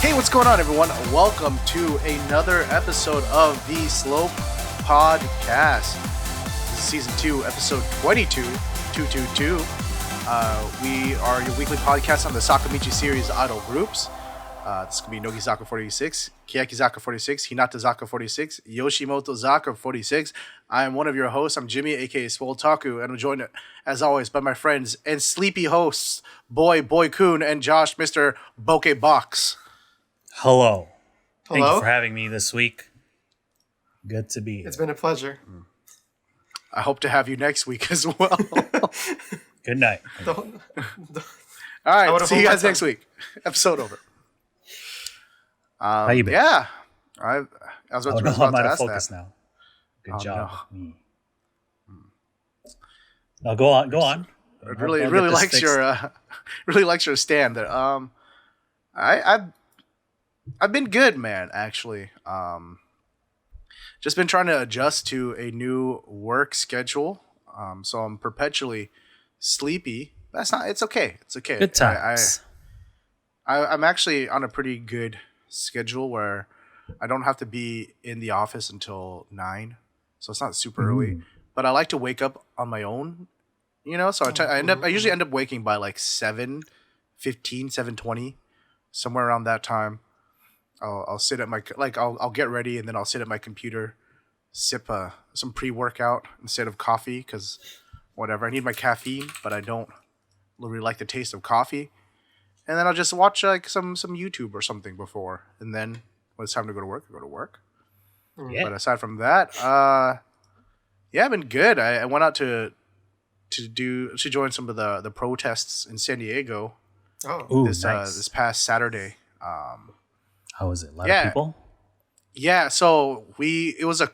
Hey, what's going on, everyone? Welcome to another episode of the Slope Podcast. This is Season 2, Episode 22, 222. We are your weekly podcast on the Sakamichi series Idol Groups. This could be Nogizaka 46, Keyakitte 46, Hinatazaka 46, Yoshimoto-zaka 46. I am one of your hosts. I'm Jimmy, aka Swoltaku, and I'm joined, as always, by my friends and sleepy hosts, Boy Kun, and Josh, Mr. Bokeh Box. Hello. Hello. Thank you for having me this week. Good to be here. It's been a pleasure. I hope to have you next week as well. Good night. All right, see you guys next week. Episode over. How you been? Yeah. I was about I'm to out of ask focus that. now. Good job. No. No, go on. It really likes your stand there. I've been good, man, actually. Just been trying to adjust to a new work schedule. So I'm perpetually sleepy. It's okay. It's okay. Good times. I'm actually on a pretty good schedule where I don't have to be in the office until 9. So it's not super early, but I like to wake up on my own, so I usually end up waking by like 7:15, 7:20, somewhere around that time. I'll sit at I'll get ready and then I'll sit at my computer, sip some pre-workout instead of coffee because whatever, I need my caffeine, but I don't really like the taste of coffee. And then I'll just watch like some YouTube or something before, and then when it's time to go to work, I go to work. Yeah. But aside from that, I've been good. I went out to join some of the protests in San Diego. This past Saturday. How was it? A lot of people? Yeah, so it was a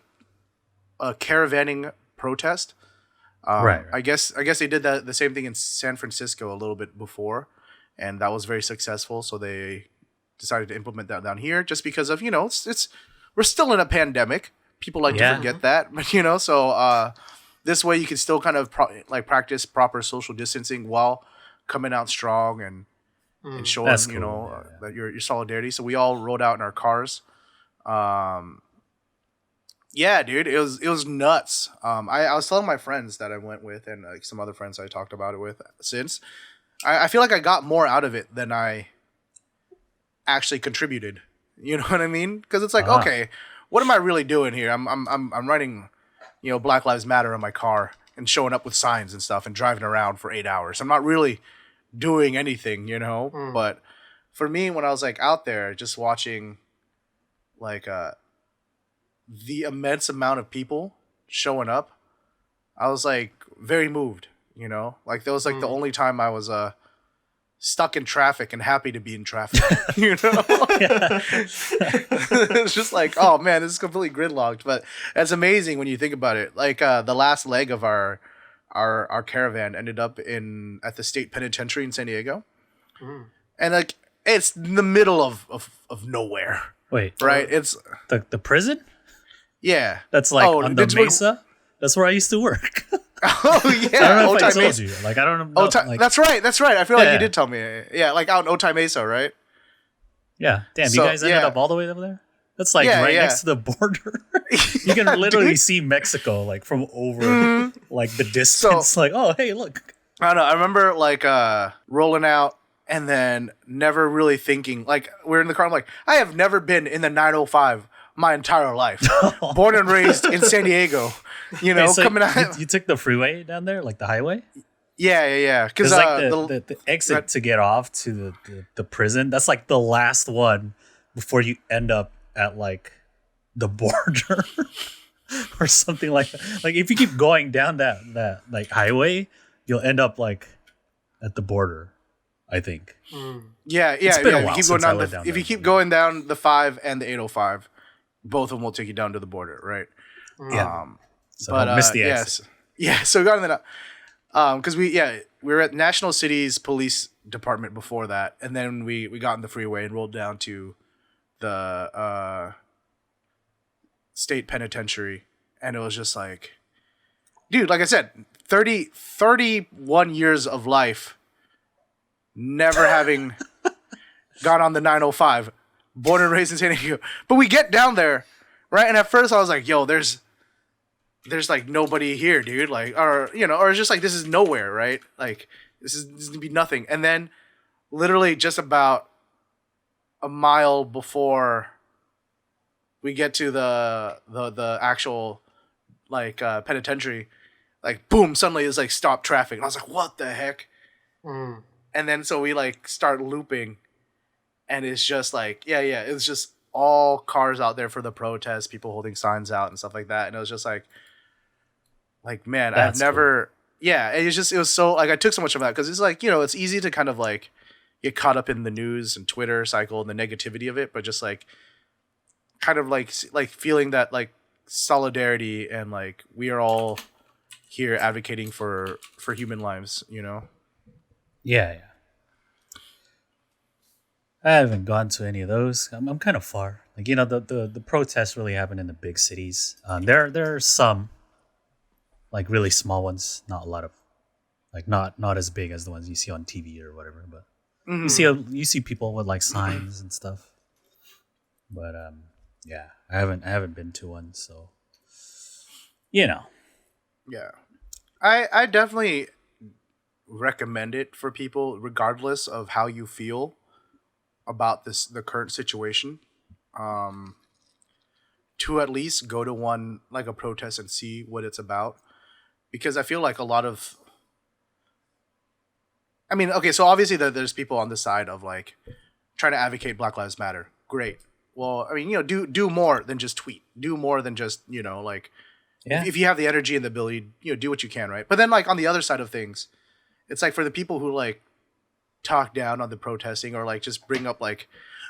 caravanning protest. Right. I guess they did the same thing in San Francisco a little bit before, and that was very successful. So they decided to implement that down here, just because of we're still in a pandemic. People like to forget that, but so this way you can still kind of practice proper social distancing while coming out strong and showing that your solidarity. So we all rode out in our cars. Yeah, dude, it was nuts. I was telling my friends that I went with, and like some other friends I talked about it with since. I feel like I got more out of it than I actually contributed. You know what I mean? Because it's like, okay, what am I really doing here? I'm writing, Black Lives Matter in my car and showing up with signs and stuff and driving around for 8 hours. I'm not really doing anything, But for me, when I was like out there just watching, like the immense amount of people showing up, I was like very moved. Like that was like the only time I was stuck in traffic and happy to be in traffic. It's just like, oh man, this is completely gridlocked. But it's amazing when you think about it. Like the last leg of our caravan ended up at the state penitentiary in San Diego, and like it's in the middle of nowhere. Wait, right? It's the prison. Yeah, that's like on the Mesa. That's where I used to work. Oh yeah, I don't know if I told you. Like I don't know. That's right. I feel like you did tell me. Yeah, like out in Otay Mesa, right? Yeah. Damn, you guys ended up all the way over there. That's like next to the border. You can literally see Mexico like from over like the distance. So, like, oh hey, look. I don't know. I remember like rolling out and then never really thinking. Like we're in the car. I'm like, I have never been in the 905 my entire life. Born and raised in San Diego. So coming out. You took the freeway down there, like the highway. Yeah. Because like the exit to get off to the prison. That's like the last one before you end up at like the border or something like that. Like if you keep going down that like highway, you'll end up like at the border, I think. Yeah. It's been a while If you keep going down the 5 and the 805, both of them will take you down to the border, right? Yeah. So don't miss the exit. Yeah. So we got in that because we were at National City's police department before that, and then we got in the freeway and rolled down to the state penitentiary, and it was just like, dude, like I said, 31 years of life, never having gone on the 905, born and raised in San Diego. But we get down there, right? And at first I was like, yo, there's like nobody here, dude. Like, or it's just like this is nowhere, right? Like this is gonna be nothing. And then literally just about a mile before we get to the actual like penitentiary, like boom, suddenly it's like stop traffic. And I was like, what the heck? Mm. And then so we like start looping, and it's just like it's just all cars out there for the protest, people holding signs out and stuff like that. And it was just like man, I've never it was so like I took so much from that because it's like, it's easy to kind of like get caught up in the news and Twitter cycle and the negativity of it, but just like kind of like feeling that like solidarity and like we are all here advocating for human lives, Yeah. I haven't gone to any of those. I'm kind of far. Like, the protests really happen in the big cities. There are some like really small ones, not a lot of like not as big as the ones you see on TV or whatever, but you see people with like signs and stuff. But I haven't been to one, so Yeah. I definitely recommend it for people regardless of how you feel about the current situation. To at least go to one like a protest and see what it's about. Because I feel like a lot of so obviously there's people on the side of like trying to advocate Black Lives Matter. Great. Well, do more than just tweet. Do more than just, if you have the energy and the ability, do what you can, right? But then like on the other side of things, it's like for the people who like talk down on the protesting or like just bring up like,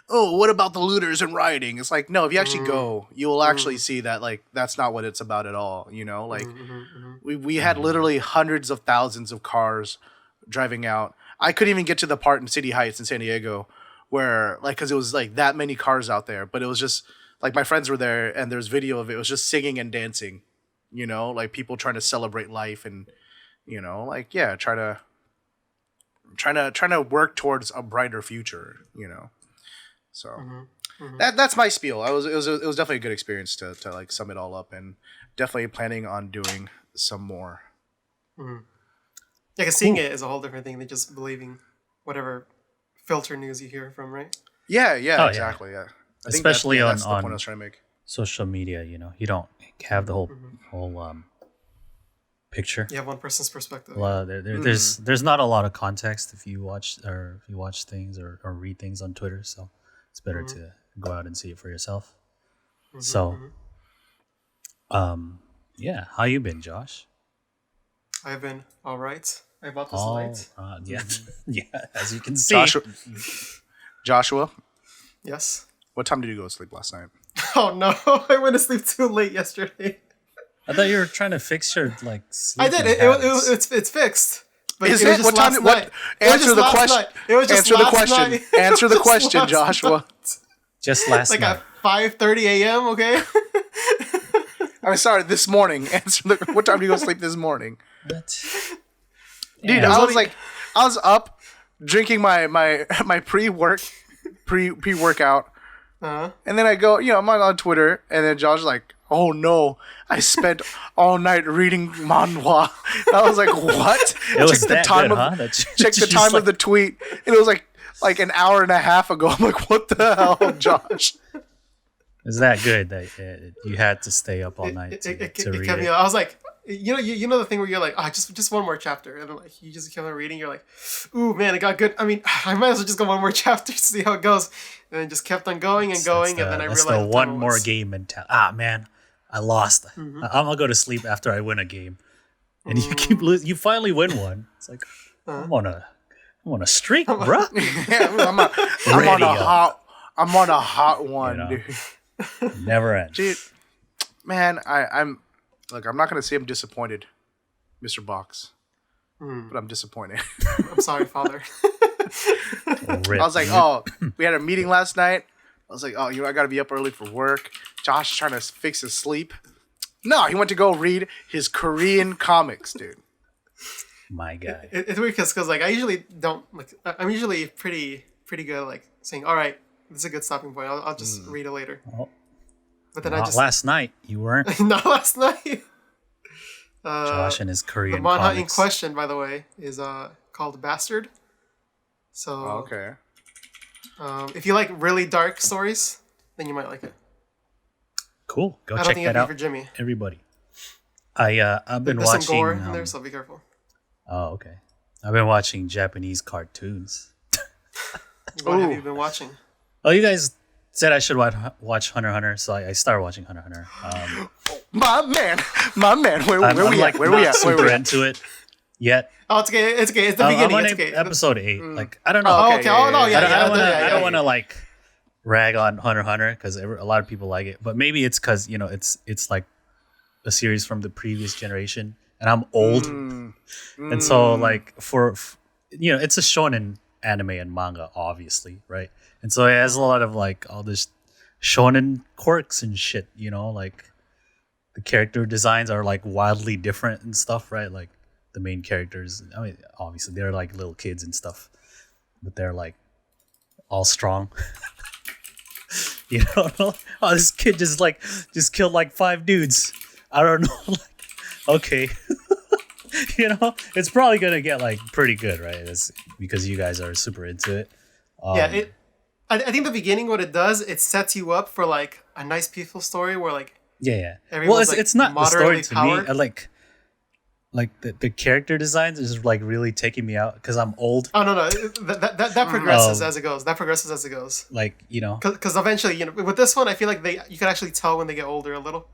oh, what about the looters and rioting? It's like, no, if you actually go, you will actually see that like that's not what it's about at all. Like we had literally hundreds of thousands of cars driving out. I couldn't even get to the part in City Heights in San Diego where like because it was like that many cars out there, but it was just like my friends were there and there's video of it. It was just singing and dancing, like people trying to celebrate life and trying to work towards a brighter future, So that's my spiel. It was definitely a good experience to like sum it all up, and definitely planning on doing some more. Mm-hmm. Yeah, because seeing it is a whole different thing than just believing whatever filter news you hear from, right? Yeah, exactly. Yeah, especially that's the on point I was trying to make. Social media, you don't have the whole picture. You have one person's perspective. Well, there's not a lot of context if you watch things or read things on Twitter, so it's better to go out and see it for yourself. So, how you been, Josh? I've been all right. I bought this light. Yeah, as you can see. Joshua. Yes. What time did you go to sleep last night? Oh no, I went to sleep too late yesterday. I thought you were trying to fix your like sleep. I did. It's fixed. But is it? What time? Answer the question. Answer the question. Answer the question, Joshua. Just last night. Like at 5:30 a.m. Okay. I'm sorry. This morning. What time did you go to sleep this morning? What? Dude, I was up drinking my pre-workout. Uh-huh. And then I go, I'm on Twitter, and then Josh's like, oh no, I spent all night reading manhwa. I was like, what? It was that good, huh? Check the time of the tweet, and it was like an hour and a half ago. I'm like, what the hell, Josh? Is that good that you had to stay up all night to read it? I was like, you know the thing where you're like, just one more chapter, and then like you just kept on reading. You're like, ooh man, it got good. I mean, I might as well just go one more chapter to see how it goes, and then just kept on going and going, and then I realized the one more game mentality. Man, I lost. I'm gonna go to sleep after I win a game, and you keep losing. You finally win one. It's like I'm on a streak, bro. Yeah, I'm on a hot one, dude. Never ends. Dude, man, I'm not gonna say I'm disappointed, Mr. Box, but I'm disappointed. I'm sorry, Father. I was like, oh, we had a meeting last night. I was like, oh, I gotta be up early for work. Josh is trying to fix his sleep. No, he went to go read his Korean comics, dude. My guy. It's weird because like I usually don't like. I'm usually pretty good like saying, all right, This is a good stopping point. I'll just read it later. Oh, But then not last night. You weren't. not last night. Josh and his Korean the manhwa in comics. question, by the way, is called Bastard. So Okay. If you like really dark stories, then you might like it. Cool. Go I don't check think that it'd be out, for Jimmy. everybody. I've been There's watching. some gore in there, so be careful. Oh, okay. I've been watching Japanese cartoons. What have you been watching? Oh, you guys said I should watch Hunter x Hunter, so I started watching Hunter x Hunter. My man, where I'm we like at? Where we not at? super into it yet. Oh, it's okay. It's okay. It's the I'm beginning. on It's okay. episode 8. Like I don't know. Oh, Okay, okay. yeah, Oh, yeah, no, yeah. yeah. I don't want to like rag on Hunter x Hunter because a lot of people like it, but maybe it's because it's like a series from the previous generation, and I'm old, and so like for it's a shonen anime and manga, obviously, right? And so it has a lot of like all this shonen quirks and shit, like the character designs are like wildly different and stuff, right? Like the main characters, I mean, obviously they're like little kids and stuff, but they're like all strong. Oh, this kid just killed like 5 dudes. I don't know. Like, okay. It's probably gonna get like pretty good, right? It's because you guys are super into it. I think the beginning, what it does, it sets you up for like a nice, peaceful story where like yeah. Well, everyone's, it's not the story moderately to powered. me. I like the character designs is like really taking me out because I'm old. Oh no, that progresses as it goes. That progresses as it goes. Like Because eventually, with this one, I feel like you can actually tell when they get older a little.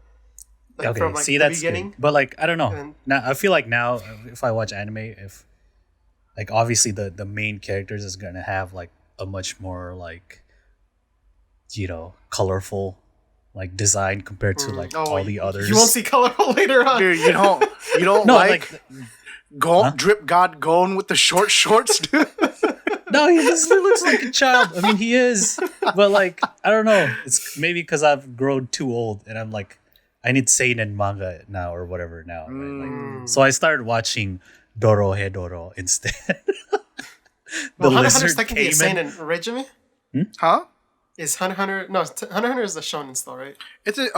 Like okay, from like see the that's beginning. good. But like I don't know. And- Now I feel like now if I watch anime, if like obviously the main characters is gonna have like a much more like colorful like design compared to like all the others. You won't see colorful later on. Dude, you don't No, like Drip God going with the short shorts, dude. No, he looks like a child. I mean, he is, but like I don't know. It's maybe because I've grown too old, and I'm like, I need seinen manga now or whatever now. Right? Like, so I started watching Dorohedoro instead. Well, Hunter x Hunter's technically a seinen, right, Jimmy? Huh? Is Hunter x Hunter? No, Hunter x Hunter is the shonen still, right? It's a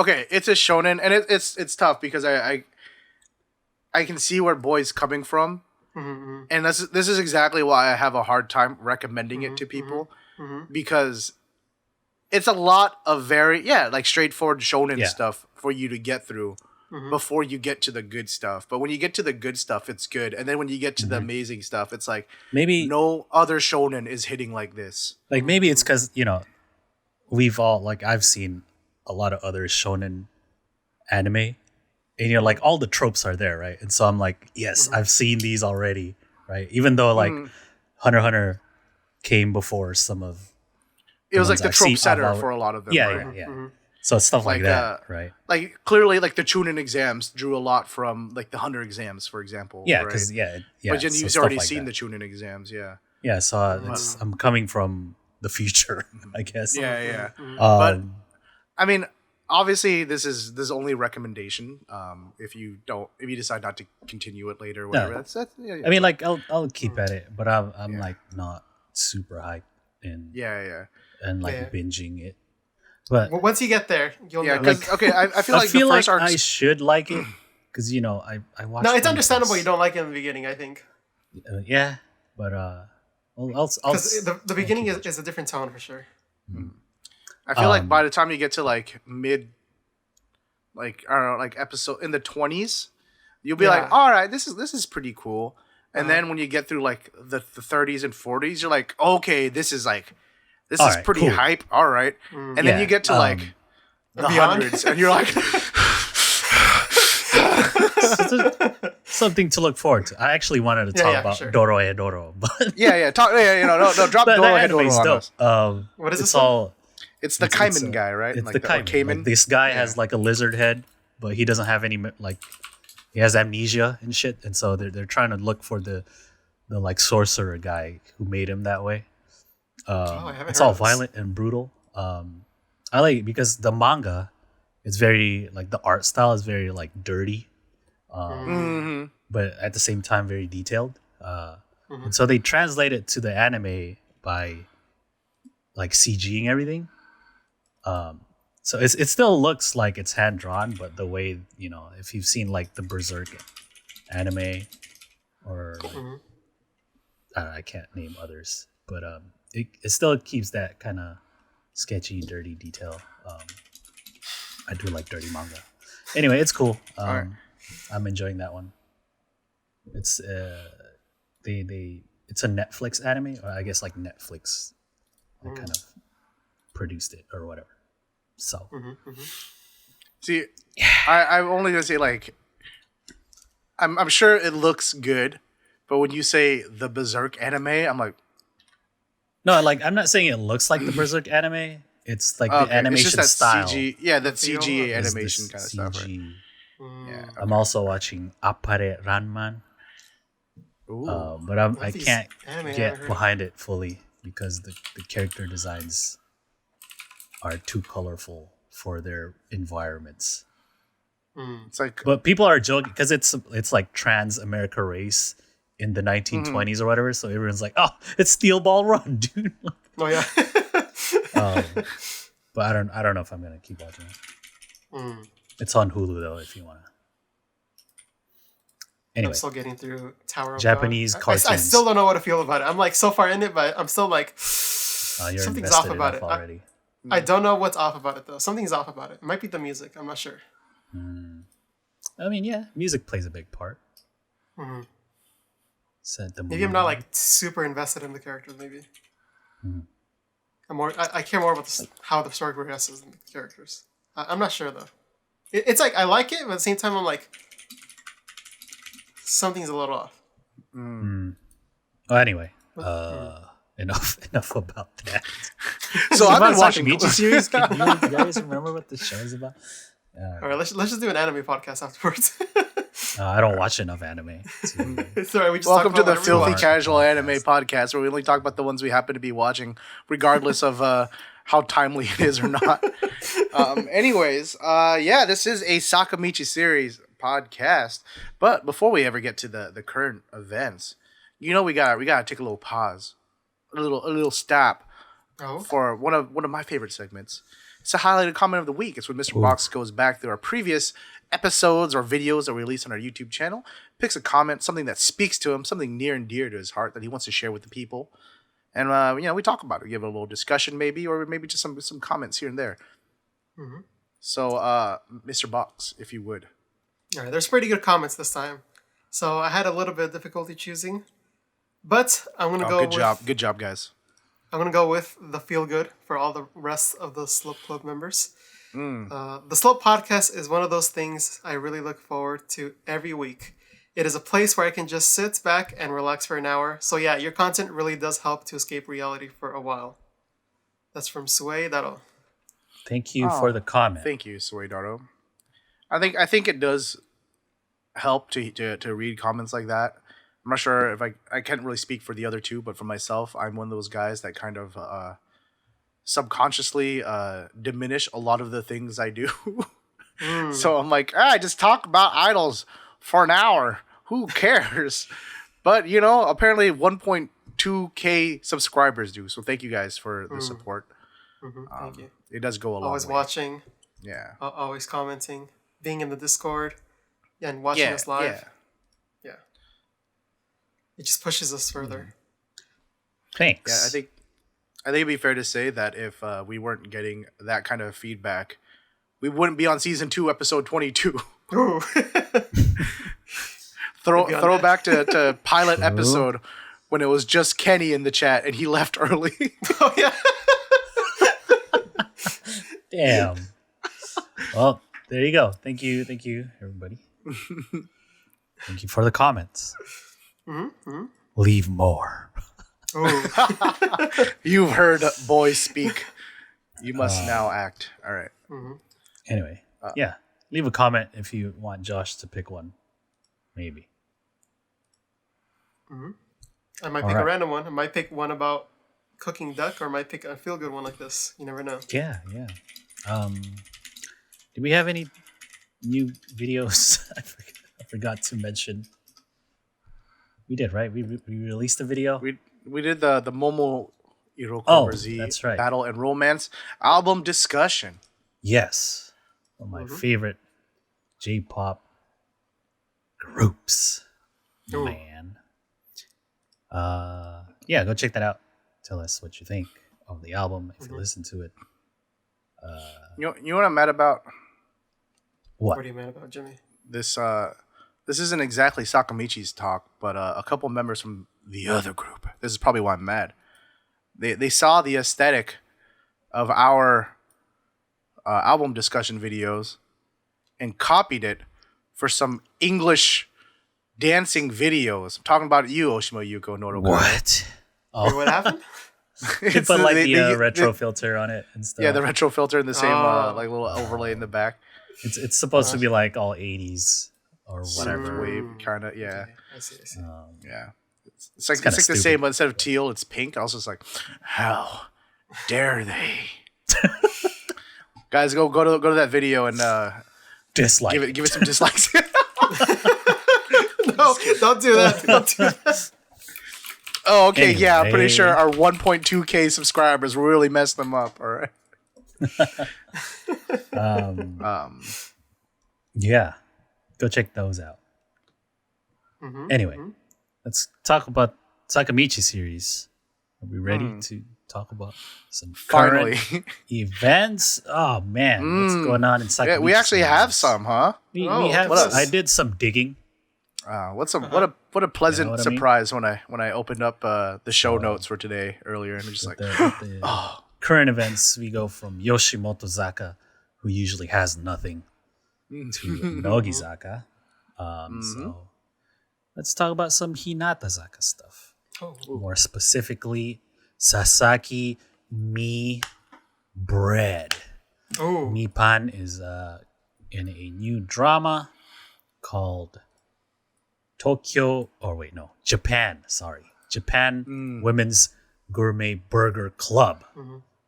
shonen, and it's tough because I can see where boy's coming from, and this is exactly why I have a hard time recommending it to people because it's a lot of very like straightforward shonen stuff for you to get through before you get to the good stuff. But when you get to the good stuff, it's good, and then when you get to the amazing stuff, it's like maybe no other shonen is hitting like this. Like maybe it's because we've all like I've seen a lot of other shonen anime, and like all the tropes are there, right? And so I'm like, yes, I've seen these already, right? Even though like Hunter x Hunter came before some of it was like ones the I've trope seen setter for a lot of them. Right? Yeah. So stuff like that, right? Like clearly, like the Chunin exams drew a lot from like the Hunter exams, for example. Yeah, right? because But then so you've stuff already like seen that. the Chunin exams, yeah. Yeah, so I'm coming from the future, I guess. Yeah. But But I mean, obviously, this is only a recommendation. If you decide not to continue it later, or whatever. No. That's yeah. I mean, like I'll keep at it, but I'm like not super hyped and yeah. and like binging it. But Well, once you get there, you'll know. Because I feel like the first arc. I should like it because I watched. No, it's One understandable Piece. you don't like it in the beginning, I think. Yeah, but I'll Because the beginning is a different tone for sure. I feel like by the time you get to like mid, like I don't know, like episode in the 20s, you'll be like, all right, this is pretty cool. And then when you get through like the 30s and 40s, you're like, okay, this is Alright, pretty cool. hype. All right. And then you get to like the Beyond? hundreds, and you're like, something to look forward to. I actually wanted to talk about sure. Dorohedoro, but drop that Dora anime's on dope. us. What is it's this one? all It's the Kaiman guy, right? It's Like the or Kaiman. Like, this guy has like a lizard head, but he doesn't have any like he has amnesia and shit, and so they're trying to look for the like sorcerer guy who made him that way. I haven't It's heard all of this. violent and brutal. I like it because the manga is very like the art style is very like dirty, but at the same time very detailed. And so they translate it to the anime by like CGing everything. So it still looks like it's hand drawn, but the way, if you've seen like the Berserk anime or like, I can't name others, but it still keeps that kind of sketchy, dirty detail. I do like dirty manga. Anyway, it's cool. Right. I'm enjoying that one. It's it's a Netflix anime, or I guess like Netflix kind of produced it or whatever. So see, I'm only gonna say like I'm sure it looks good, but when you say the Berserk anime, I'm like, no, like I'm not saying it looks like the Berserk anime. It's like the animation it's just that style. CG, that CG animation kind of stuff. Right? Yeah, okay. I'm also watching Appare Ranman, but I can't get behind it fully because the character designs are too colorful for their environments. It's like, but people are joking because it's like trans America race in the 1920s or whatever. So everyone's like, "Oh, it's Steel Ball Run, dude." Oh yeah. But I don't know if I'm gonna keep watching it. It's on Hulu though, if you wanna. Anyway, I'm still getting through Tower of Japanese God. cartoons. I still don't know what to feel about it. I'm like so far in it, but I'm still like something's off about it. Already. I don't know what's off about it though. Something's off about it. It might be the music. I'm not sure. I mean, yeah, music plays a big part. Maybe I'm not like super invested in the characters. Maybe I care more about how the story progresses than the characters. I'm not sure though. It's like I like it, but at the same time I'm like something's a little off. Well, anyway, enough about that. So I've been watching Michi series. Can you guys remember what the show is about? All right, let's just do an anime podcast afterwards. I don't watch enough anime. Sorry, we just welcome to the Filthy Casual Anime Podcast, where we only talk about the ones we happen to be watching, regardless of how timely it is or not. Anyways, this is a Sakamichi series podcast. But before we ever get to the current events, we gotta take a little pause, a little stop for one of my favorite segments. It's a highlighted comment of the week. It's when Mr. Box goes back through our previous episodes or videos that we release on our YouTube channel, picks a comment, something that speaks to him, something near and dear to his heart that he wants to share with the people, and we talk about it. We give it a little discussion, maybe, or maybe just some comments here and there. So, Mr. Box, if you would. All right, there's pretty good comments this time. So I had a little bit of difficulty choosing, but I'm gonna go. Good job, guys. I'm going to go with the feel good for all the rest of the Slope Club members. The Slope Podcast is one of those things I really look forward to every week. It is a place where I can just sit back and relax for an hour. So yeah, your content really does help to escape reality for a while. That's from S2E22. Thank you for the comment. Thank you, S2E22. I think it does help to read comments like that. I'm not sure if I can't really speak for the other two, but for myself, I'm one of those guys that kind of subconsciously diminish a lot of the things I do. So I'm like, I just talk about idols for an hour. Who cares? But, apparently 1.2K subscribers do. So thank you guys for the support. Thank you. It does go a long way. Always watching. Yeah. Always commenting. Being in the Discord. And watching us live. Yeah. It just pushes us further. Thanks. Yeah, I think it'd be fair to say that if we weren't getting that kind of feedback, we wouldn't be on season 2, episode 22. Ooh. Throw back to pilot episode when it was just Kenny in the chat and he left early. Oh yeah. Damn. Well, there you go. Thank you, everybody. Thank you for the comments. Leave more. You've heard boys speak. You must now act. All right. Anyway, leave a comment if you want Josh to pick one. Maybe. I might pick a random one. I might pick one about cooking duck, or I might pick a feel good one like this. You never know. Yeah. Do we have any new videos? I forgot to mention. We did, right? We released a video. We did the Momo Iroko Oh, Z that's right. Battle and Romance album discussion. Yes. One of my favorite J-pop groups. Ooh. Man. Yeah, go check that out. Tell us what you think of the album if you listen to it. You know what I'm mad about? What? What are you mad about, Jimmy? This isn't exactly Sakamichi's talk, but a couple members from the other group. This is probably why I'm mad. They saw the aesthetic of our album discussion videos and copied it for some English dancing videos. I'm talking about you, Oshima Yuko Norokoro. What? Wait, what happened? You put like the retro filter on it and stuff. Yeah, the retro filter and the same like little overlay in the back. It's supposed to be like all 80s or whatever. Wave kind of, yeah. Okay, I see. Yeah. It's like kinda the stupid. same, but instead of teal, it's pink. I was just like, how dare they? Guys, go to that video and Dislike. give it some dislikes. No, don't do that. Don't do that. Oh, okay, yeah. I'm pretty Anyway. sure our 1.2K subscribers really messed them up. All right. Yeah. Go check those out. Anyway, let's talk about Sakamichi series. Are we ready to talk about some Finally. current events? Oh man, what's going on in Sakamichi? Yeah, we actually have series? some, huh? We Oh, have. what Some. else? I did some digging. What a pleasant You know what I mean? surprise when I opened up the show notes for today earlier and just like The current events, we go from Yoshimoto Zaka, who usually has nothing, to Nogizaka. So let's talk about some Hinatazaka stuff. Oh, More specifically, Sasaki Mi Bread. oh. Nippon is in a new drama called Japan Women's Gourmet Burger Club.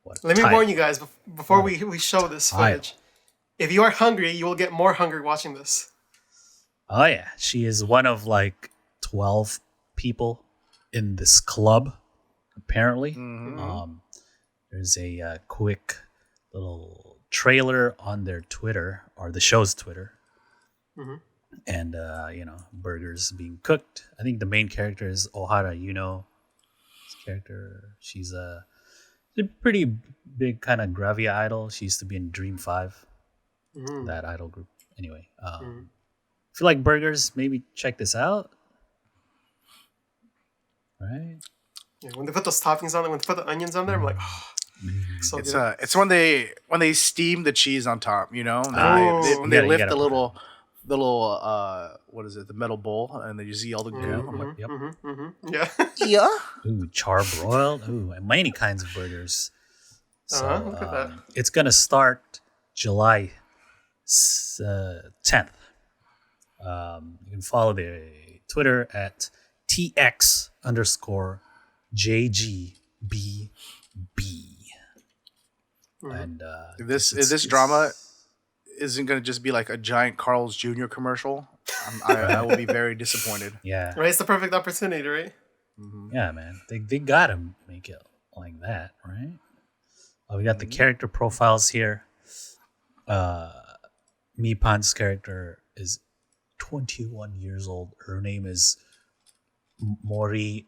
What a Let me title. warn you guys before we show this footage. If you are hungry, you will get more hungry watching this. Oh yeah, she is one of like 12 people in this club. Apparently, there's a quick little trailer on their Twitter or the show's Twitter, and burgers being cooked. I think the main character is Ohara Yuno's character. She's a pretty big kind of Gravia idol. She used to be in Dream 5, that idol group. Anyway, if you like burgers, maybe check this out. Right? Yeah, when they put those toppings on there, when they put the onions on there, I'm like, oh, so it's good. it's when they steam the cheese on top, you know, when they You lift gotta the put little what is it, the metal bowl, and then you see all the goo. I'm like, Yeah. yeah. Ooh, charbroiled. Ooh, and many kinds of burgers. So Look at that. it's gonna start July 10th. You can follow the Twitter at TX_JGBB. And If this drama isn't gonna just be like a giant Carl's Jr. commercial, I will be very disappointed. yeah, Right? It's the perfect opportunity, right? yeah, man, they gotta make it like that, right? We got the character profiles here. Mipan's character is 21 years old. Her name is Mori.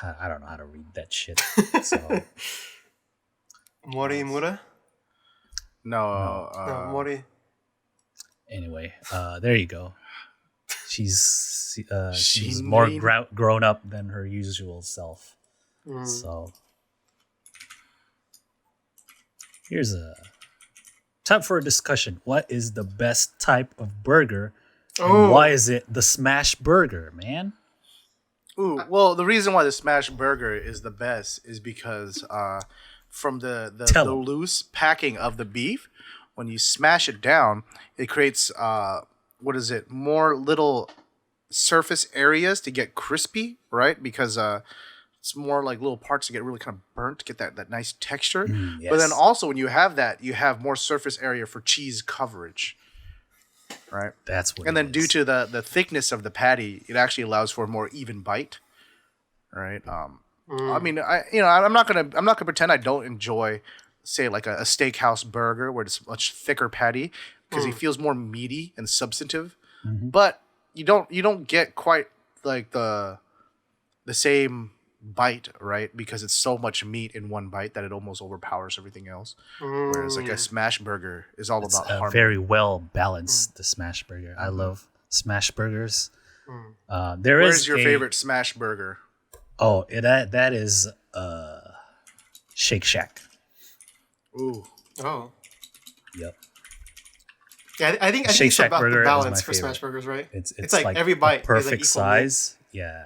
I don't know how to read that shit. So Morimura? No, No, Mori. anyway, there you go. She's Shinrin? more grown up than her usual self. So here's a time for a discussion. What is the best type of burger? And why is it the smash burger, man? Ooh, well, the reason why the smash burger is the best is because from the Tell 'em. loose packing of the beef, when you smash it down, it creates more little surface areas to get crispy, right? Because it's more like little parts to get really kind of burnt to get that nice texture. Yes. But then also when you have that, you have more surface area for cheese coverage. Right. That's what. And it then due is. to the thickness of the patty, it actually allows for a more even bite. Right. I mean, I'm not gonna pretend I don't enjoy, say, like a steakhouse burger where it's much thicker patty because it feels more meaty and substantive. But you don't get quite like the same bite, right? Because it's so much meat in one bite that it almost overpowers everything else. Whereas like a smash burger is all about harmony. Very well balanced. The smash burger. I love smash burgers. Where's your favorite smash burger? Oh, that is Shake Shack. Ooh. Oh. Yep. Yeah, I think Shake it's Shack about burger the is balance my for favorite. smash burgers, right? It's like every bite the perfect is like equal size. Yeah.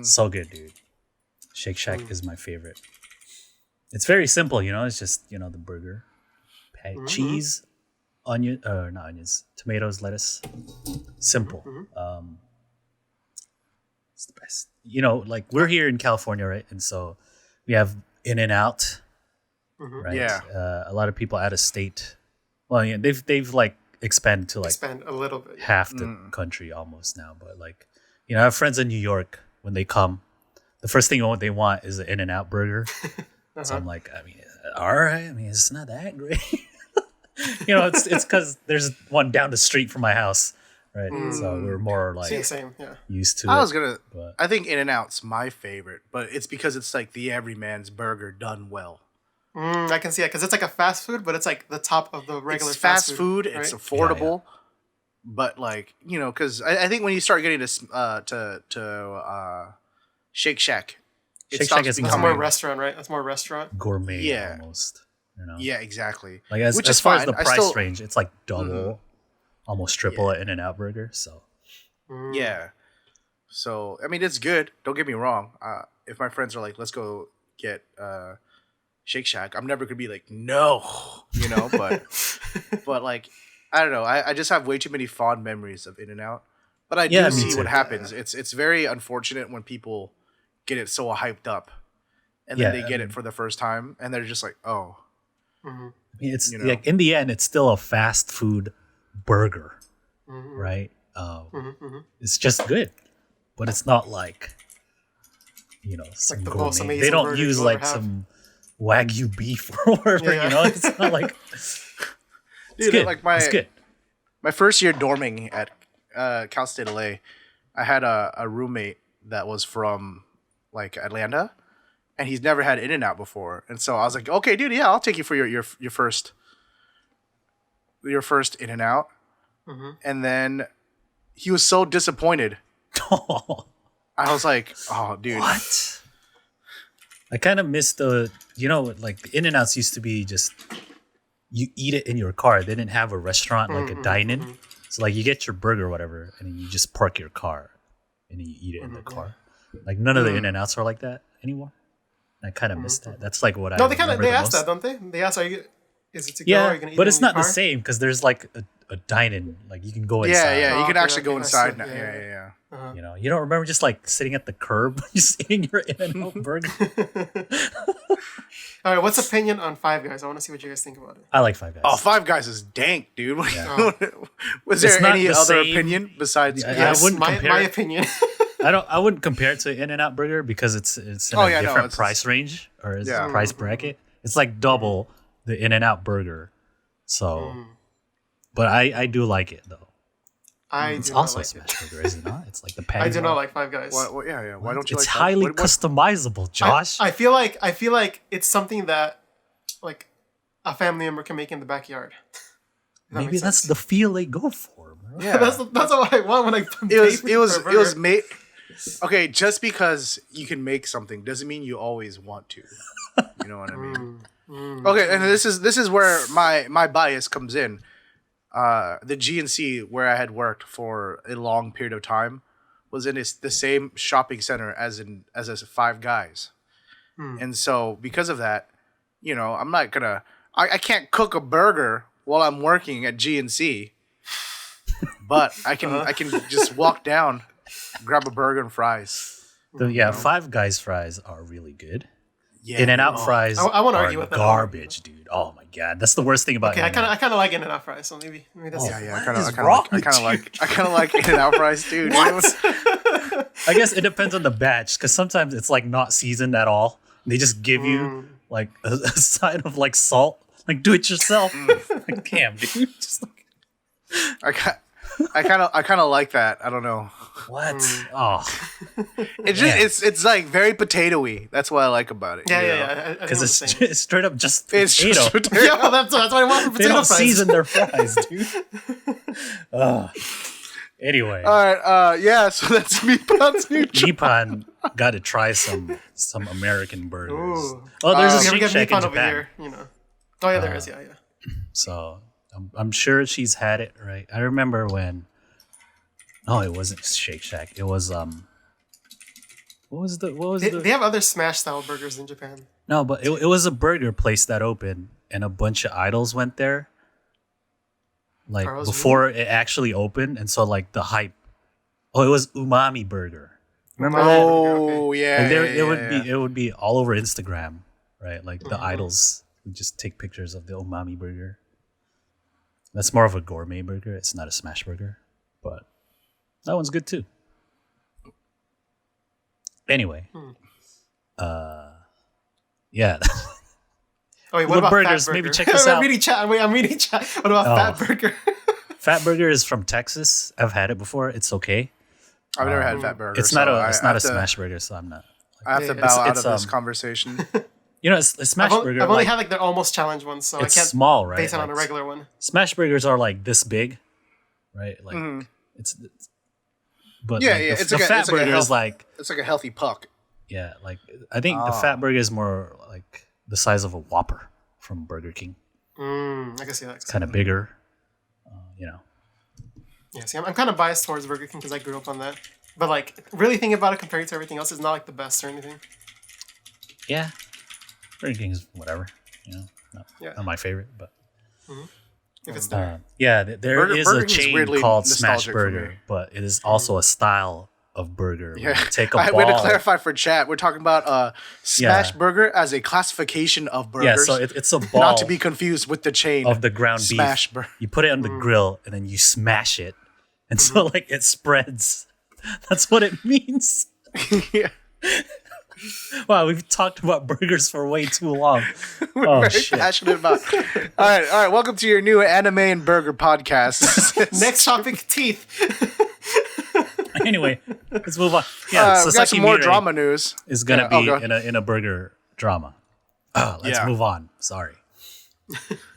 So good, dude. Shake Shack is my favorite. It's very simple, It's just, the burger, patty, cheese, onion, not onions, tomatoes, lettuce. Simple. It's the best. Like we're here in California, right? And so we have In-N-Out, right? Yeah. A lot of people out of state. Well, yeah, they've like expanded to like expand a little bit. half the country almost now. But like, I have friends in New York. When they come, the first thing they want is an In-N-Out burger. So I'm like, I mean, all right. I mean, it's not that great. It's because there's one down the street from my house, right? So we're more like same, yeah. used to. I think In-N-Out's my favorite, but it's because it's like the everyman's burger done well. I can see it because it's like a fast food, but it's like the top of the regular it's fast food. Right? It's affordable, but like because I think when you start getting to Shake Shack, Shake Shack is that's more restaurant, right? That's more restaurant. Gourmet, almost. Yeah, exactly. Like as far as the price range, it's like double, almost triple an In-N-Out burger. So yeah, so I mean it's good. Don't get me wrong. If my friends are like, let's go get Shake Shack, I'm never gonna be like, no, but but like I don't know. I just have way too many fond memories of In-N-Out. But I do see what happens. It's very unfortunate when people get it so hyped up, and then they get it for the first time, and they're just like, oh. I mean, it's like in the end, it's still a fast food burger, right? It's just good, but it's not like some the gourmet. most amazing They don't burger use you'll like ever have. some Wagyu beef or whatever. It's not like. It's Dude, good. like it's good. My first year dorming at Cal State LA, I had a roommate that was from like Atlanta, and he's never had In-N-Out before, and so I was like, okay, dude, yeah, I'll take you for your first In-N-Out, and then he was so disappointed. I was like, oh, dude, what? I kind of miss the like the In-N-Outs used to be just you eat it in your car. They didn't have a restaurant like a dine-in. So like you get your burger or whatever, and then you just park your car, and then you eat it in the car. Like none of the In-N-Outs are like that anymore. I kind of miss that. That's like what I. No, they ask that, don't they? They ask, is it to go? Or are you gonna eat but it it's in your not the car? same because there's like a dine-in. Like you can go inside. Yeah, you can actually go okay, inside I now. see. Yeah. You don't remember just like sitting at the curb, just eating your In-N-Out burger. All right, what's opinion on Five Guys? I want to see what you guys think about it. I like Five Guys. Oh, Five Guys is dank, dude. Was It's there not any the other same- opinion besides? Yeah, Yes, I wouldn't my compare it. opinion. I wouldn't compare it to In-N-Out burger because it's in a different price range or it's a price bracket. It's like double the In-N-Out burger. So, but I do like it though. It's Also a smash burger, is it not? It's like the patty. I do not like Five Guys. Why don't you It's like highly what- customizable, Josh. I feel like it's something that like a family member can make in the backyard. Maybe that's the feel they go for, bro. Yeah. that's what I want when I it was made. Okay, just because you can make something doesn't mean you always want to. You know what I mean? Okay, and this is where my bias comes in. The GNC where I had worked for a long period of time was in the same shopping center as a Five Guys, and so because of that, I'm not gonna. I can't cook a burger while I'm working at GNC, but I can just walk down, grab a burger and fries. Five Guys fries are really good. Yeah, In-N-Out fries I won't are argue with that. garbage, dude. Oh my god, that's the worst thing about Okay, I In-N-Out. kind of like In-N-Out fries, so maybe that's Yeah, What is wrong with you? I kind of like In-N-Out fries too. What? I guess it depends on the batch, because sometimes it's like not seasoned at all. They just give you like a side of like salt, like do it yourself. Like, damn, dude. Just like, I kind of like that. I don't know. what? Oh, It's just it's like very potatoy. That's what I like about it. Yeah, you know? yeah. because it's straight up just It's potato. just potato. Yeah, that's what I want for They potato don't fries. season their fries, dude. Anyway, All right. Yeah. So that's Meatball's new. Nippon got to try some American burgers. Ooh. Oh, there's a Yeah, we Shake got Shack in Nippon over Japan. here, you know. Oh yeah, there is. Yeah. So I'm sure she's had it, right? I remember when. Oh, it wasn't Shake Shack. It was What was the? They have other smash style burgers in Japan. No, but it was a burger place that opened, and a bunch of idols went there. Like Carl's before it actually opened, and so like the hype. Oh, it was Umami Burger. Remember that? Oh yeah. Like yeah. it would be all over Instagram, right? Like the idols would just take pictures of the Umami Burger. That's more of a gourmet burger. It's not a smash burger, but that one's good too. Anyway, yeah. Oh wait, What what about burgers? Fat Burger? Maybe check this out. I'm reading chat. What about Fat Burger? Fat Burger is from Texas. I've had it before. It's okay. I've never had Fat Burger. It's not so a have to- smash burger, so I'm not. I have to Yeah, bow out it's, of this um, conversation. You know, a smash burger. I've only like, had like their almost challenge one, so I it's can't small, right? base it on Like, a regular one. Smash burgers are like this big, right? Like it's but Yeah, like, yeah, the, it's the like a- fat it's like a burger is health- like It's like a healthy puck. yeah, like I think the fat burger is more like the size of a Whopper from Burger King. I can see that. It's kind of bigger, you know. Yeah, see, I'm kind of biased towards Burger King because I grew up on that. But like, really thinking about it compared to everything else, it's not like the best or anything. Yeah, Burger King is whatever, you know. Not my favorite, but If it's there. yeah, there is Burger a King's chain weirdly called Smash nostalgic for me. Burger, but it is also a style of burger. where Yeah. you take a We had ball. to clarify for chat. We're talking about smash Yeah. burger as a classification of burgers. Yeah, so it's a ball not to be confused with the chain of the ground beef. smash burger. You put it on the grill and then you smash it, and so like it spreads. That's what it means. Yeah. Wow, we've talked about burgers for way too long. We're Oh very shit! passionate about. All right. Welcome to your new anime and burger podcast. Next topic, teeth. Anyway, let's move on. Yeah, we got Sasaki some more Mirei drama news. is gonna Yeah, be go. in a burger drama. Let's Yeah. move on. Sorry.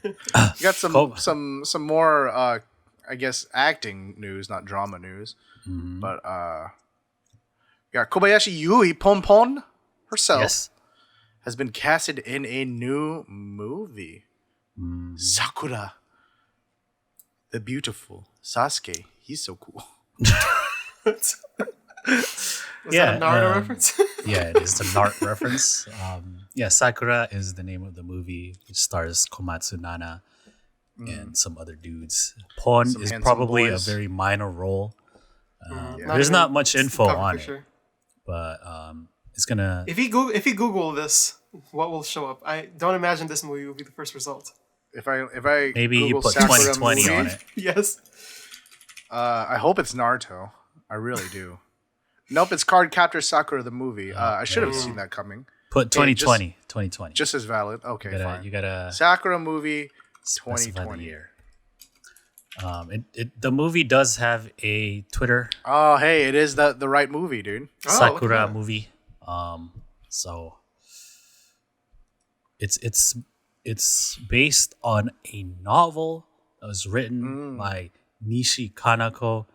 You got Kobe. some more I guess acting news, not drama news. Mm-hmm. But yeah, Kobayashi Yui Ponpon herself Yes. has been casted in a new movie. Mm-hmm. Sakura, the beautiful Sasuke. He's so cool. Was Yeah, that a Naruto reference? Yeah, it is the Nart reference. Yeah, Sakura is the name of the movie, which stars Komatsu Nana and some other dudes. Pon Some is handsome probably boys. a very minor role. even There's not much info covered on for it, sure. but it's gonna. If you Google this, what will show up? I don't imagine this movie will be the first result. If I Maybe you Google put Sakura 2020 movie, on it. Yes. I hope it's Naruto. I really do. Nope, it's Card Captor Sakura the movie. I should have seen that coming. Put 2020. 2020. Just as valid. Okay, fine. You gotta Sakura movie specify the 2020. year. The movie does have a Twitter Oh, hey, it is the right movie, dude. Oh, look at Sakura that. movie. So it's based on a novel that was written by Nishi Kanako.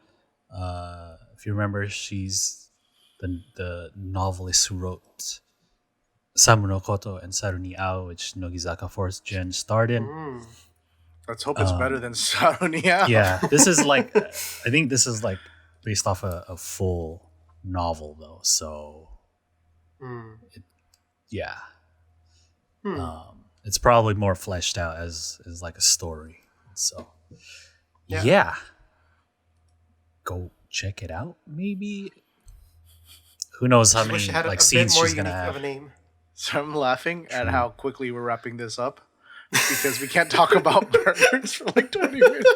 If you remember, she's the novelist who wrote Samu no Koto and Saru ni Ao, which Nogizaka 4th Gen starred in. Let's hope it's better than Sarunia. Yeah, this is like I think this is like based off a full novel though. So yeah, it's probably more fleshed out as like a story. So yeah, go check it out. Maybe who knows how I wish many it had like a bit scenes more she's gonna unique have. of a name. So I'm laughing at how quickly we're wrapping this up because we can't talk about burgers for like 20 minutes.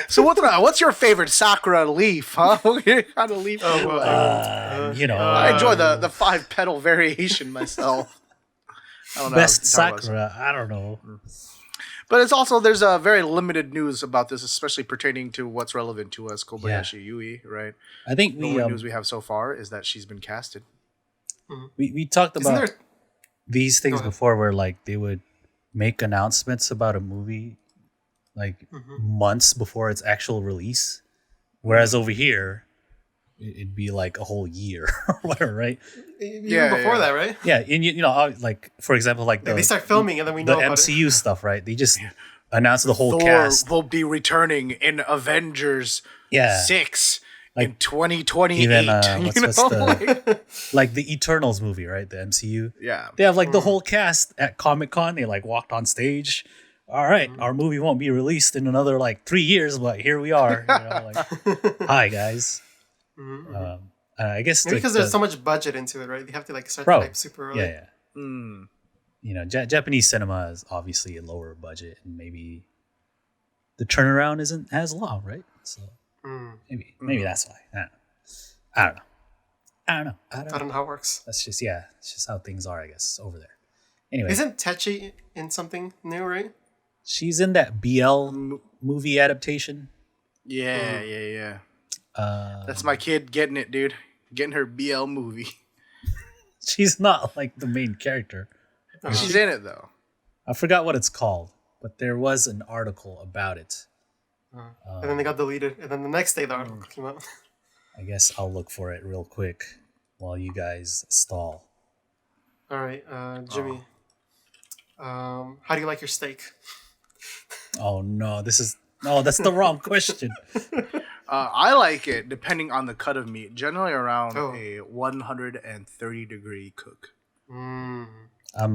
So what's your favorite Sakura leaf, huh? What kind of leaf do you like? I enjoy the 5-petal variation myself. I don't know. Best Sakura, I don't know. But it's also, there's a very limited news about this, especially pertaining to what's relevant to us, Kobayashi Yui, right? I think the only news we have so far is that she's been casted. We talked about these things before, where like they would make announcements about a movie like months before its actual release, whereas over here it'd be like a whole year or whatever, right? Even before that, right? Yeah, and you know, like for example, like they start filming and then we know the about MCU stuff, right? They just announced the whole Thor cast will be returning in Avengers 6 like, in 2028. Even like the Eternals movie, right? The MCU. Yeah, they have like the whole cast at Comic-Con. They like walked on stage. All right, our movie won't be released in another like 3 years, but here we are. You know, like, hi guys. I guess maybe because there's so much budget into it, right? They have to like start the hype super early. Yeah. You know, Japanese cinema is obviously a lower budget, and maybe the turnaround isn't as long, right? So maybe that's why. I don't know. I don't know how it works. That's just it's just how things are, I guess, over there. Anyway, isn't Techi in something new, right? She's in that BL movie adaptation. Yeah. That's my kid getting it, dude. Getting her BL movie. She's not like the main character. She's in it though. I forgot what it's called, but there was an article about it. And then they got deleted. And then the next day the article came out. I guess I'll look for it real quick while you guys stall. All right, Jimmy. How do you like your steak? Oh no, that's the wrong question. I like it depending on the cut of meat. Generally around a 130 degree cook. I'm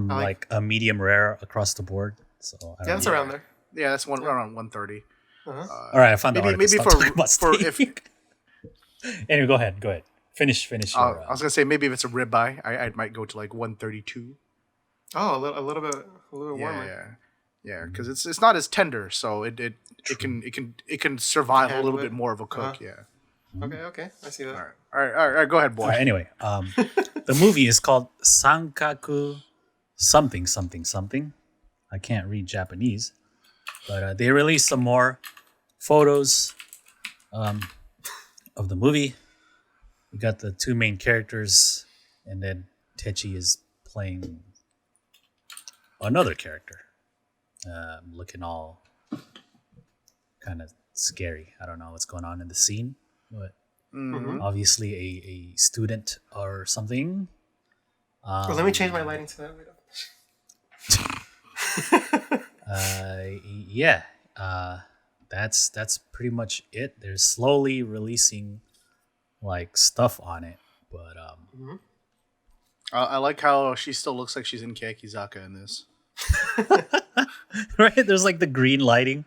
like a medium rare across the board, so that's around there. Yeah, that's around 130. All right, I found the article. Maybe for if. Anyway, go ahead. Finish. I was gonna say maybe if it's a ribeye, I might go to like 132. Oh, a little bit warmer. Yeah, because it's not as tender, so it can survive a little bit more of a cook. Yeah. Okay, I see that. All right. Go ahead, boy. Anyway, the movie is called Sankaku something. I can't read Japanese, but they released some more photos of the movie. We got the two main characters, and then Techi is playing another character, looking all kind of scary. I don't know what's going on in the scene, but obviously a student or something. Let me change my lighting to that. That's pretty much it. They're slowly releasing like stuff on it, but I like how she still looks like she's in Keyakitte in this. Right? There's like the green lighting.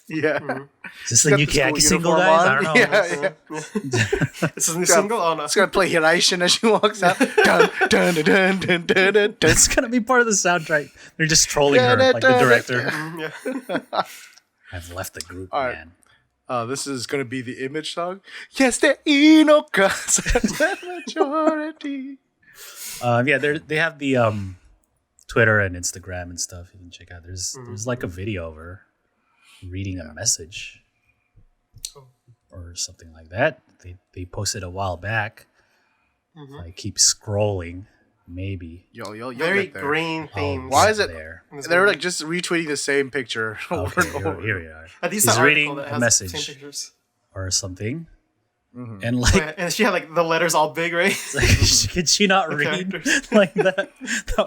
Yeah. Is this the new Keyakitte single, guys? I don't know. Yeah. It's a new single? Oh, no. It's going to play Hirate as she walks out. Dun. It's going to be part of the soundtrack. They're just trolling her, like the director. I've left the group, man. This is going to be the image song. Yes, the Inoka majority. They have the Twitter and Instagram and stuff you can check out. There's like a video of her reading a message or something like that. They posted a while back. I keep scrolling, maybe. Yo, very green themes. Why is it there? They're like just retweeting the same picture over and over. Here we are. He's reading a message or something. And like, and she had like the letters all big, right? Like, could she not read like that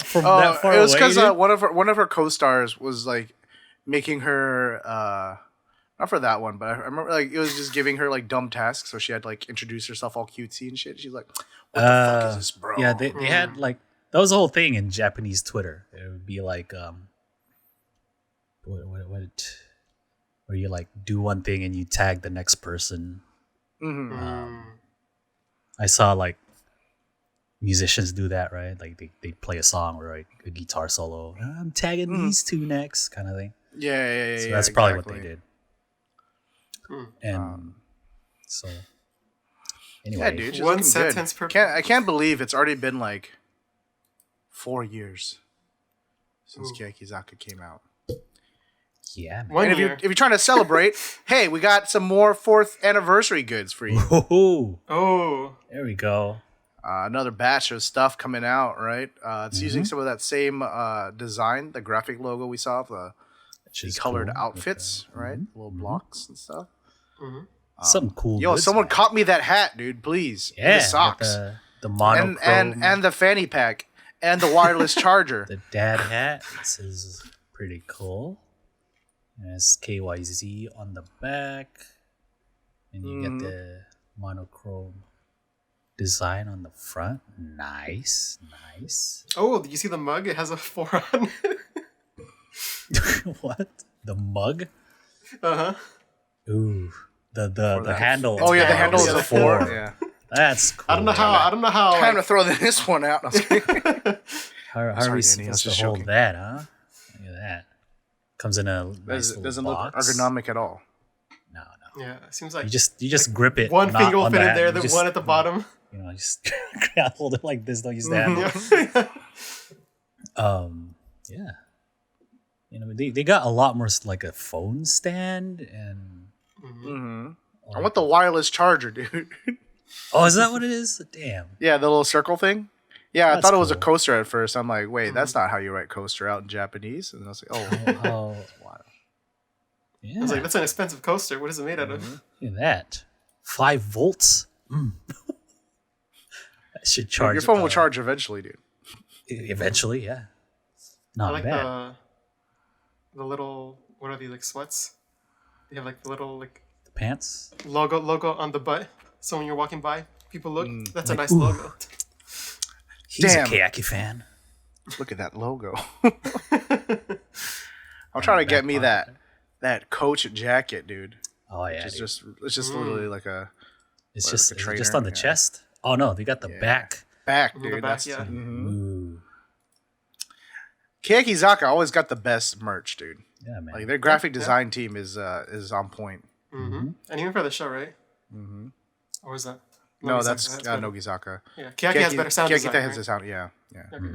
from that far away? It was because one of her co-stars was like making her not for that one, but I remember like it was just giving her like dumb tasks, so she had to like introduce herself all cutesy and shit. She's like, "What the fuck is this, bro?" Yeah, they had like that was the whole thing in Japanese Twitter. It would be like where you like do one thing and you tag the next person. I saw like musicians do that, right? Like they play a song or like a guitar solo. I'm tagging these two next, kind of thing. Yeah. So that's probably exactly. what they did. Hmm. And so anyway, Yeah, dude, just One looking sentence good. per- I can't believe it's already been like 4 years since Keyakitte came out. yeah, man. One And if year. you're trying to celebrate, hey, we got some more 4th anniversary goods for you. Ooh, Oh. there we go. Another batch of stuff coming out, right? It's using some of that same design, the graphic logo we saw, the colored cool. outfits, right? Little blocks and stuff. Something cool. Yo, goods, someone man. caught me that hat, dude. Please, Yeah, the socks, the monochrome and the fanny pack, and the wireless charger. the dad hat. This is pretty cool. There's KYZ on the back, and you get the monochrome design on the front. Nice. Oh, did you see the mug? It has a 4 on it. What? The mug? Uh-huh. Ooh, the handle. Oh yeah, the handle is Yeah, a the 4. Yeah. That's cool. I don't know how. Time to Like, throw this one out. No, I'm just kidding. How are Sorry, we Danny, I was supposed to just hold joking. that, huh? Look at that. Comes in a nice little Doesn't box. look ergonomic at all. No. yeah, it seems like You just grip it. one not finger will on fit the in hand. there, You the just, one at the bottom. You know, just hold it like this. Don't use the handle. Yeah. Yeah. You know, they got a lot more like a phone stand and. I want the wireless charger, dude. Oh, is that what it is? Damn. Yeah, the little circle thing. Yeah, I That's thought it was a cool. coaster at first. I'm like, wait, that's not how you write coaster out in Japanese. And I was like, oh, Oh, wow. yeah. I was like, that's an expensive coaster. What is it made out of? Look at that. 5 volts. That should charge. Your phone will charge eventually, dude. Eventually, yeah. Not I like bad. the little, what are these, like sweats? They have like the little like The pants. logo on the butt. So when you're walking by, people look. That's a Like, nice ooh. logo. He's Damn. a Keyaki fan. Look at that logo. I'm trying to get me that Coach jacket, dude. Oh yeah. It's dude. just literally like a It's like just a is it trainer, just on the yeah. chest. Oh no, they got the back. back, The dude. back, That's yeah. Ooh. Keyakitte always got the best merch, dude. Yeah, man. Like their graphic design team is on point. And even for the show, right? Or is that? No, Nogizaka that's has better- Nogizaka. Yeah, Keyaki has better sound Keyakitte design. has Right? the sound, yeah. Okay.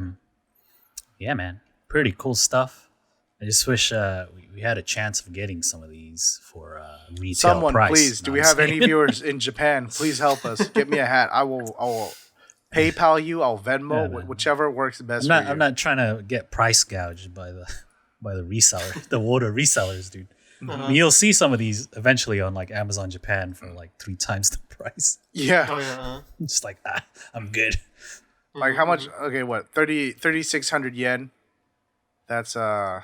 Yeah, man. Pretty cool stuff. I just wish we had a chance of getting some of these for retail Someone, price. please. No, Do we I'm have just any kidding. viewers in Japan? Please help us. Get me a hat. I will PayPal you. I'll Venmo, Yeah, man. whichever works best I'm for you. not trying to get price gouged by the reseller, the water resellers, dude. I mean, you'll see some of these eventually on like Amazon Japan for like 3 times the price. Yeah. Oh yeah. I'm just like, I'm good. Like how much? Okay, what? 3,600 yen. That's how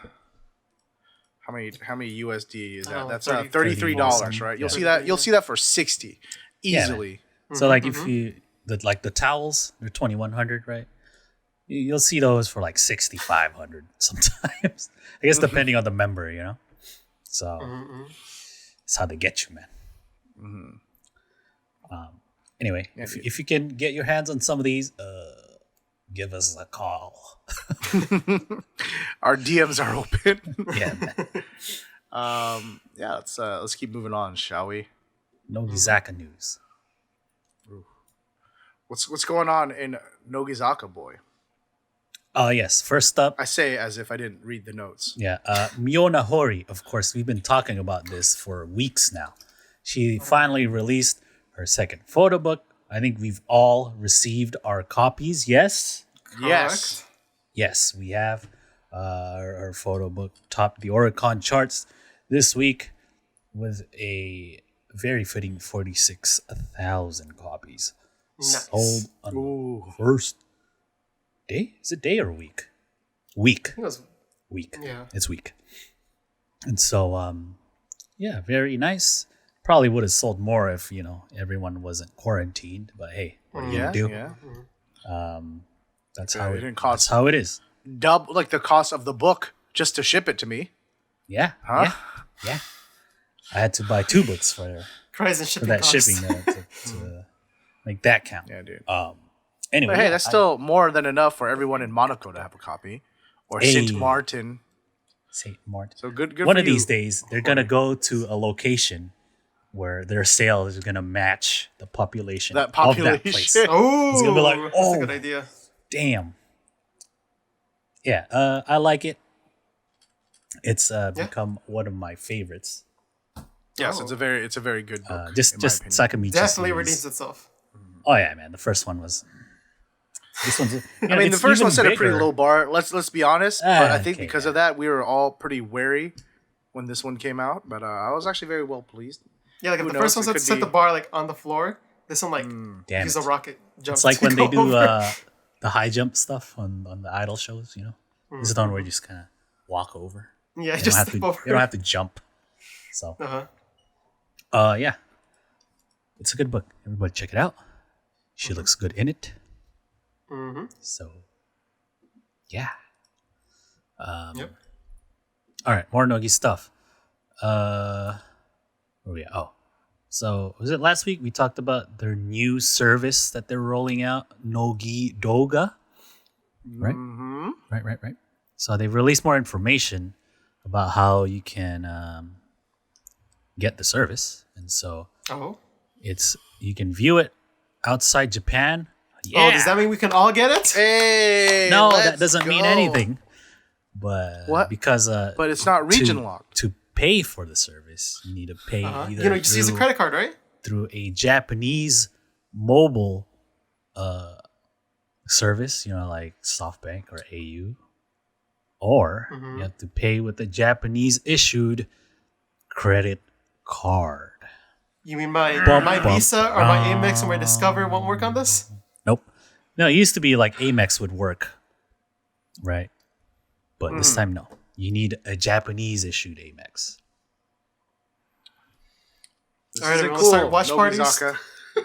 many USD is that? Oh, That's $33, $33, right? You'll Yeah. see that. You'll see that for 60 Yeah, man. easily. So like if you the towels, they're 2,100, right? You'll see those for like 6,500 sometimes. I guess depending on the member, you know. So that's how they get you, man. Anyway, if you can get your hands on some of these, give us a call. Our DMs are open. Yeah, man. Yeah. Let's keep moving on, shall we? Nogizaka news. What's going on in Nogizaka, boy? Yes. First up, I say as if I didn't read the notes. yeah, Miona Hori. Of course, we've been talking about this for weeks now. She finally released her second photo book. I think we've all received our copies. Yes. Yes. Yes, we have. Her photo book topped the Oricon charts this week with a very fitting 46,000 copies Nice. sold on Ooh. the first day. Is it day or week? Week. I think it was, Week. yeah. It's week. And so, yeah, very nice. Probably would have sold more if everyone wasn't quarantined. But hey, what are you Yeah. gonna do? Yeah. That's Yeah, how it it. didn't That's cost- how it is. Double like the cost of the book just to ship it to me. Yeah. Huh? Yeah. I had to buy 2 books for Crazy for shipping that costs. shipping to make that count. Yeah, dude. Anyway, But hey, yeah, that's still more than enough for everyone in Monaco to have a copy, or Saint Hey. Martin. Saint Martin. So good. One for of these you. days, they're gonna go to a location where their sales is gonna match the population That of population. that place. Oh, It's gonna be like, that's oh. a good idea. Damn. Yeah, I like it. It's become one of my favorites. Yes, Oh. it's a very good book. Just in my opinion. Sakamichi Definitely series. redeems itself. Oh yeah, man. The first one was. This one's. I mean, the first one set a pretty low bar. Let's be honest. But I think because of that, we were all pretty wary when this one came out. But I was actually very well pleased. Yeah, like if Who the first knows? one It set could the be- bar like on the floor, this one like Damn use it. a rocket jump. It's like to when they go do over. the high jump stuff on the idol shows. You know, this is the one where you just kind of walk over. Yeah, You just don't have to. step over. You don't have to jump. So, yeah, it's a good book. Everybody check it out. She looks good in it. Mm-hmm. So, yeah. Yep. All right, more Nogi stuff. Where we at? Oh, so was it last week we talked about their new service that they're rolling out, Nogi Douga? Right. Mm-hmm. Right. So they've released more information about how you can get the service, and so Oh. you can view it outside Japan. Oh, does that mean we can all get it? Hey, No, let's that doesn't mean go. anything. But What? because But it's not region locked. to pay for the service, you need to pay either You know, you just use a credit card, right? through a Japanese mobile service, you know, like SoftBank or AU, or Mm-hmm. you have to pay with a Japanese issued credit card. You mean my Bum, my bum, Visa or my Amex or my Discover won't work on this? Nope. No, it used to be like Amex would work, right? But this time, no. You need a Japanese issued Amex. This All right, isn't everyone, let's start watch parties. Nogizaka.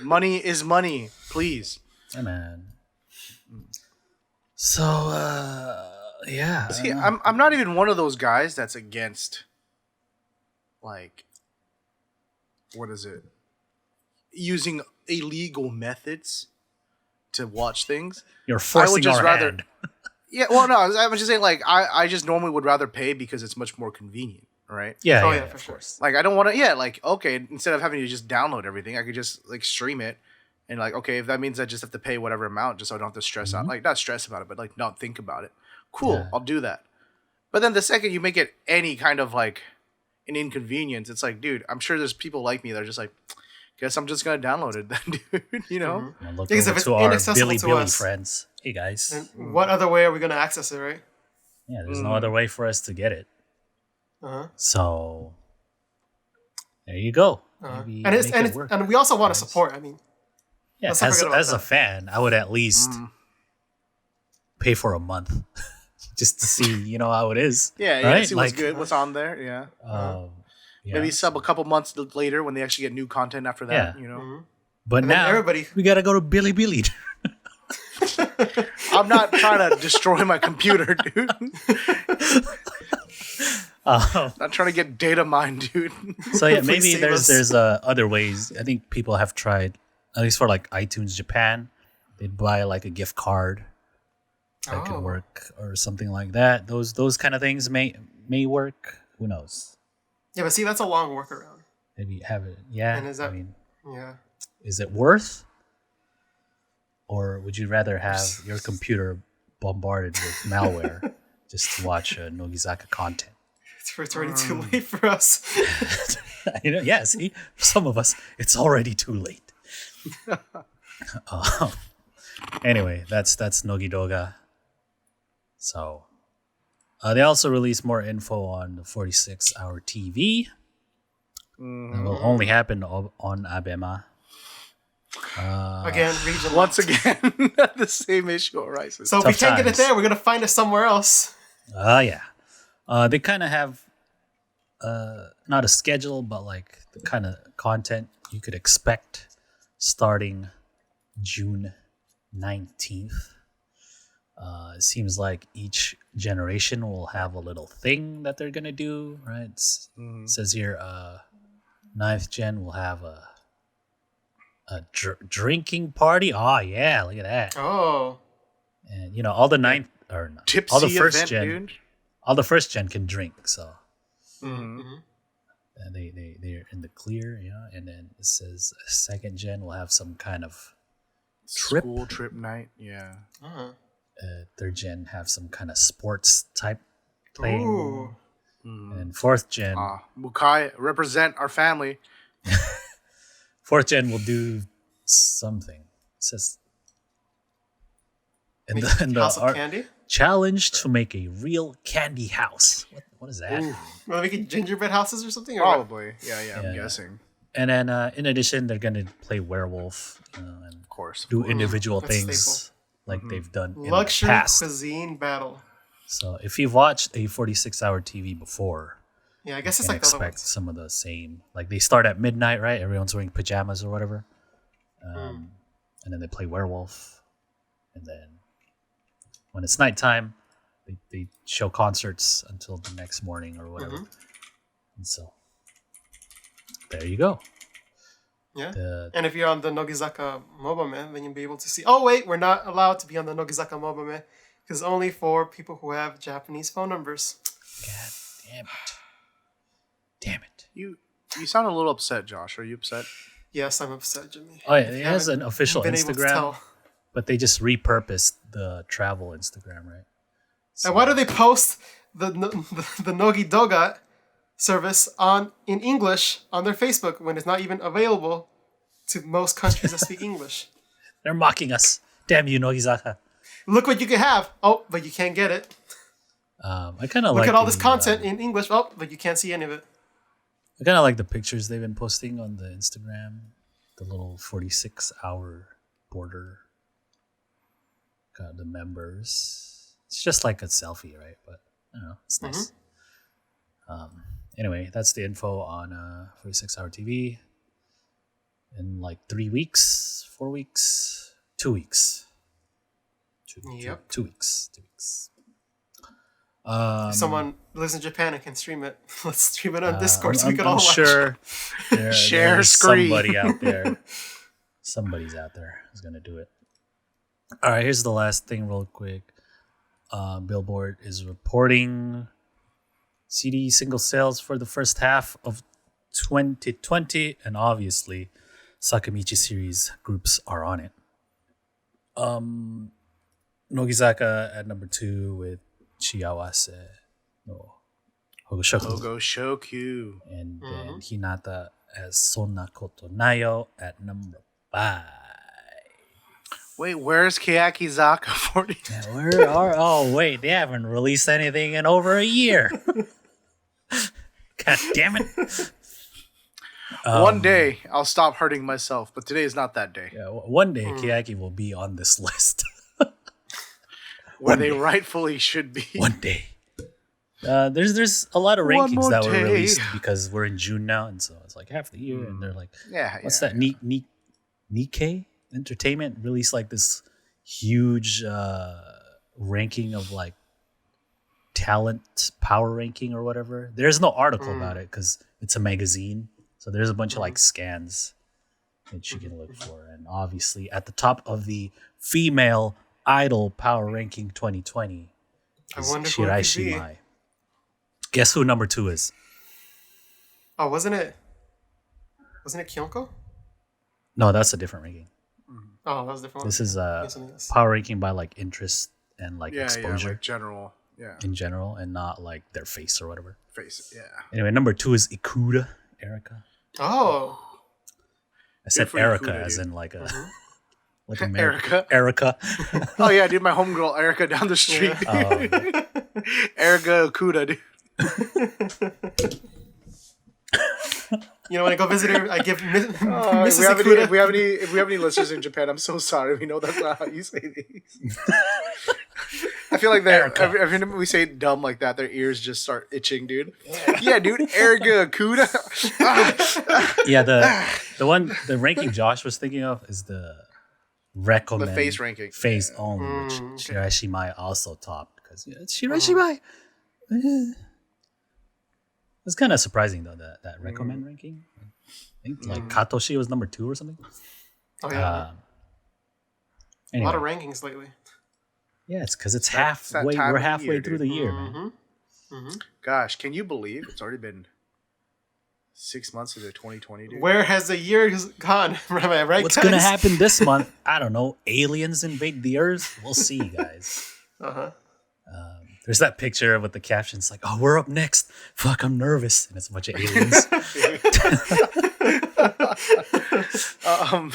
Money is money, please. Yeah, man. So, yeah. See, I'm not even one of those guys that's against, like, what is it? Using illegal methods to watch things. You're forcing just our rather- hand. Yeah, well, no, I was just saying, like, I just normally would rather pay because it's much more convenient, right? Yeah, Oh, yeah, yeah, of for sure. course. Like, I don't want to, like, okay, instead of having to just download everything, I could just, like, stream it. And, like, okay, if that means I just have to pay whatever amount just so I don't have to stress out, like, not stress about it, but, like, not think about it. Cool, Yeah. I'll do that. But then the second you make it any kind of, like, an inconvenience, it's like, dude, I'm sure there's people like me that are just like, guess I'm just going to download it then, dude, you know? We'll look Because over if it's to our inaccessible Billy to Billy us- friends. Hey, guys. And what other way are we going to access it, right? Yeah, there's no other way for us to get it. Uh-huh. So, there you go. Uh-huh. Maybe And it's make and it it's, work. and we also want to Guys. support. I mean, Yeah, let's not forget about as a that. fan, I would at least pay for a month just to see, you know, how it is. Yeah, right? see what's good, what's on there, yeah. Yeah. Maybe sub a couple months later when they actually get new content after that, Yeah. you know? But And then now everybody- we gotta go to Billy Billy. I'm not trying to destroy my computer, dude. Not trying to get data mined, dude. So yeah, Please maybe save there's us. other ways. I think people have tried, at least for like iTunes Japan, they'd buy like a gift card that could Oh. work or something like that. Those kind of things may work. Who knows? Yeah, but see, that's a long workaround. Maybe have it. Yeah. And is that- I mean, Yeah. is it worth? Or would you rather have your computer bombarded with malware just to watch Nogizaka content? It's already too late for us. You know, yeah, see, for some of us, it's already too late. Anyway, that's Nogi Doga. So, they also released more info on the 46-hour TV. That will only happen on Abema. Again, region. Once again, the same issue arises. So if we Tough can't get it times. there, we're gonna find it somewhere else. Yeah. They kind of have not a schedule, but like the kind of content you could expect starting June 19th. It seems like each generation will have a little thing that they're gonna do, right? It says here, 9th gen will have a a drinking party. Oh yeah, look at that. Oh. And all the ninth or not, Tipsy all the first event, gen, dude. all the first gen can drink. So Mm-hmm. they're in the clear, And then it says second gen will have some kind of trip. School trip night, yeah. Uh-huh. Third gen have some kind of sports type playing. Ooh. And fourth gen, Mukai, represent our family. fourth gen will do something. It says and the House of candy? challenge to make a real candy house. What is that? Are they making gingerbread houses or something? Or what? Probably. Yeah, I'm guessing. And then in addition, they're gonna play werewolf and Of course. do individual That's things like they've done in Luxury the past. cuisine battle. So if you've watched a 46-hour TV before, Yeah, I guess you it's can like the other expect ones. some of the same. Like they start at midnight, right? Everyone's wearing pajamas or whatever. And then they play werewolf. And then when it's nighttime, they show concerts until the next morning or whatever. And so there you go. Yeah. And if you're on the Nogizaka Mobame, then you'll be able to see. Oh, wait, we're not allowed to be on the Nogizaka Mobame because only for people who have Japanese phone numbers. God damn it. Damn it. You sound a little upset, Josh. Are you upset? Yes, I'm upset, Jimmy. Oh, yeah, it has an official Been able to Instagram, tell. but they just repurposed the travel Instagram, right? And why do they post the Nogi Doga service in English on their Facebook when it's not even available to most countries that speak English? They're mocking us. Damn you, Nogizaka. Look what you can have. Oh, but you can't get it. I kind of like Look at all this content in English. Oh, but you can't see any of it. I kind of like the pictures they've been posting on the Instagram. The little 46-hour border. Got the members. It's just like a selfie, right? But I don't know. It's nice. Anyway, that's the info on 46-hour TV. In like 3 weeks, 4 weeks, 2 weeks. Yep. 2 weeks. 2 weeks. If someone lives in Japan and can stream it, let's stream it on Discord so we can all I'm watch. sure there's screen. somebody out there. Somebody's out there who's going to do it. All right, here's the last thing real quick. Billboard is reporting CD single sales for the first half of 2020, and obviously Sakamichi series groups are on it. Nogizaka at number 2 with Chiawase no Hogoshoku. and then Hinata as Sonna Koto Nayo at number 5. Wait, where's Keyakitte 40? Wait, they haven't released anything in over a year. God damn it. One day I'll stop hurting myself, but today is not that day. Yeah, one day Keyaki will be on this list. Where they rightfully should be. One day. There's a lot of One rankings more that were day. released because we're in June now, and so it's like half the year, and they're like, what's that? Nikkei Entertainment released like this huge ranking of like talent power ranking or whatever. There's no article about it because it's a magazine, so there's a bunch of like scans that you can look for, and obviously at the top of the female idol power ranking 2020 I is wonder who it could be. Shiraishi. Guess who number 2 is? Oh, wasn't it Kyonko? No, that's a different ranking. Oh, that was a different one. This is Something else. power ranking by like interest and like exposure like general. Yeah. in general, and not like their face or whatever. Face it, yeah. Anyway, number 2 is Ikuda, Erica. Oh. I said for Erica Ikuda, as dude. in like a like a Erica. Erica. Oh yeah, dude, my homegirl Erica down the street. Erica Okuda, dude. You know, when I go visit her, I give Mrs. If we have Ikuda. any listeners in Japan, I'm so sorry. We know that's not how you say these. I feel like every time we say it dumb like that, their ears just start itching, dude. Yeah, dude, Erica Okuda. Yeah, the ranking Josh was thinking of is the recommend The face ranking. Face only, which Shiraishi Mai also topped because it's Shiraishi Mai. It's kind of surprising though that recommend ranking. I think like Katoshi was number 2 or something. Oh yeah. A lot of rankings lately. Yeah, it's because it's That's that halfway. time We're of the halfway year, through dude. the year, man. Gosh, can you believe it's already been 6 months into 2020, dude? Where has the year gone? Am I right, What's guys? gonna happen this month? I don't know. Aliens invade the Earth. We'll see, guys. There's that picture with the captions like, "Oh, we're up next. Fuck, I'm nervous," and it's a bunch of aliens.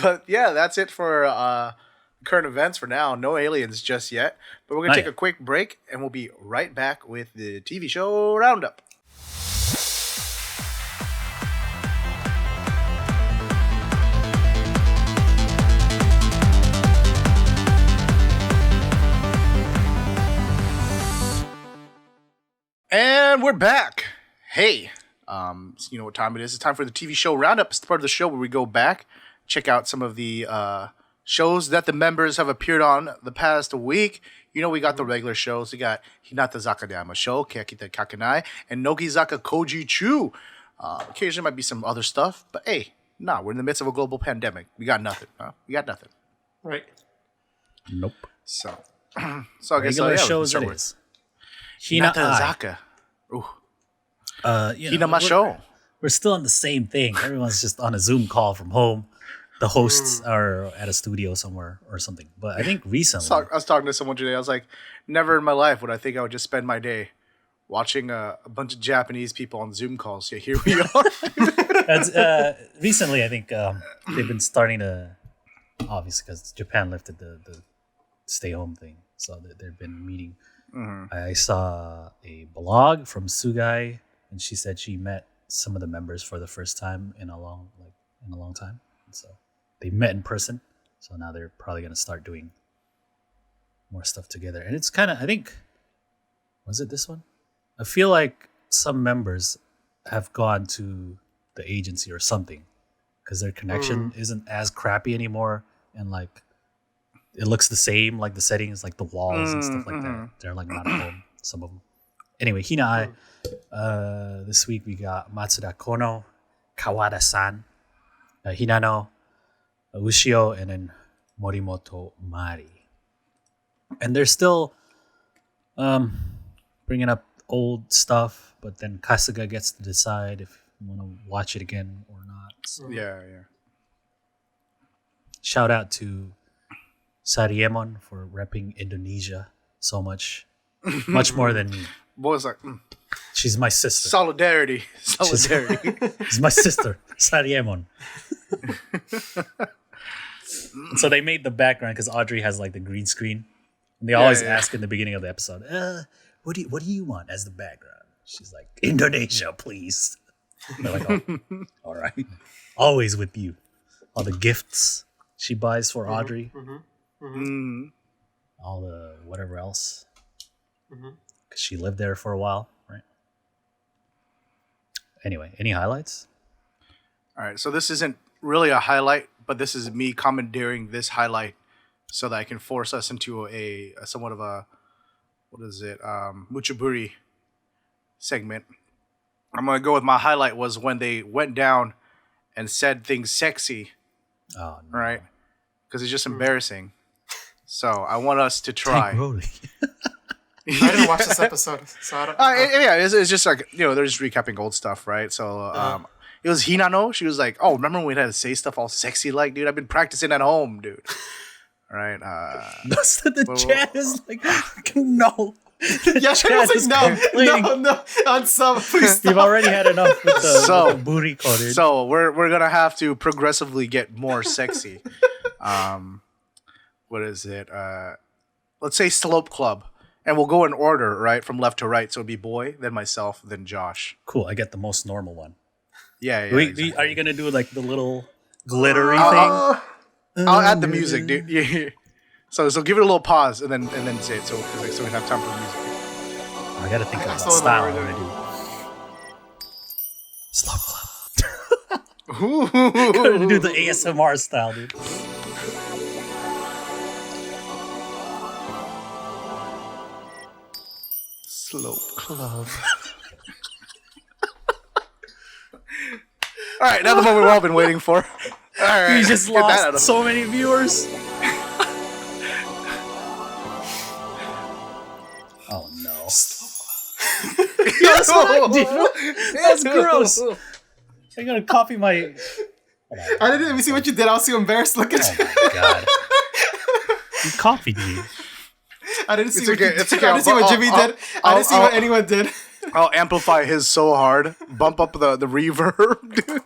But yeah, that's it for current events for now. No aliens just yet. But we're gonna take a quick break, and we'll be right back with the TV show roundup. And we're back. Hey, you know what time it is. It's time for the TV show roundup. It's the part of the show where we go back, check out some of the shows that the members have appeared on the past week. You know, we got the regular shows. We got Hinatazaka de Aimashou, Keyakitte Kakenai, and Nogizaka Koujichuu. Occasionally might be some other stuff, but hey, we're in the midst of a global pandemic. We got nothing. We got nothing. Right. Nope. So I guess Regular shows it is. Hinatazaka. Ooh. Hinamashou. We're still on the same thing. Everyone's just on a Zoom call from home. The hosts are at a studio somewhere or something. But I think recently... I was talking to someone today. I was like, never in my life would I think I would just spend my day watching a bunch of Japanese people on Zoom calls. Yeah, here we are. Recently, I think they've been starting to... Obviously, because Japan lifted the stay-home thing. So they've been meeting... I saw a blog from Sugai, and she said she met some of the members for the first time in a long time. And so they met in person. So now they're probably gonna start doing more stuff together. And it's kind of, I think, was it this one? I feel like some members have gone to the agency or something because their connection isn't as crappy anymore, and like. It looks the same, like the settings, like the walls and stuff like that. They're like not at home, some of them. Anyway, Hina, this week we got Matsuda Kono, Kawada-san, Hinano, Ushio, and then Morimoto Mari. And they're still bringing up old stuff, but then Kasuga gets to decide if you want to watch it again or not. So, yeah. shout out to Sariemon for repping Indonesia so much more than me. Boys like She's my sister. solidarity. She's my sister, Sariemon. So they made the background because Audrey has like the green screen, and they always ask in the beginning of the episode, "What do you want as the background?" She's like, "Indonesia, please." And they're like, "Oh, all right, always with you." All the gifts she buys for Audrey. All the whatever else, because she lived there for a while, right? Anyway, any highlights? All right, so this isn't really a highlight, but this is me commandeering this highlight so that I can force us into a somewhat of a Muchaburi segment. I'm gonna go with my highlight was when they went down and said things sexy, right? Because it's just embarrassing. So I want us to try. I didn't watch this episode, so I don't. It's just like, you know, they're just recapping old stuff, right? So it was Hinano. She was like, "Oh, remember when we had to say stuff all sexy, like, dude? I've been practicing at home, dude." All right. The chat is like, no. Yeah, she was like, no. On some, please stop. You've already had enough with the booty call, dude. So we're gonna have to progressively get more sexy. What is it? Let's say Slope Club, and we'll go in order, right, from left to right. So it'd be boy, then myself, then Josh. Cool. I get the most normal one. Yeah. Exactly. Are you gonna do like the little glittery thing? I'll add the music, dude. Yeah. So give it a little pause and then say it so we have time for music. I gotta think about style when I do. Slope Club. Gotta do the ASMR style, dude. Slope Club. All right, now the moment we've all been waiting for. right, We just get that out lost of- so many viewers. Oh no. Yeah, that's what I did. That's gross. I gotta copy my. I didn't even see what you did. I was too embarrassed looking. Oh my god. You copied me. I didn't see It's what okay, you it's did. okay. I didn't see what Jimmy did. I didn't see what anyone did. I'll amplify his so hard. Bump up the reverb, dude.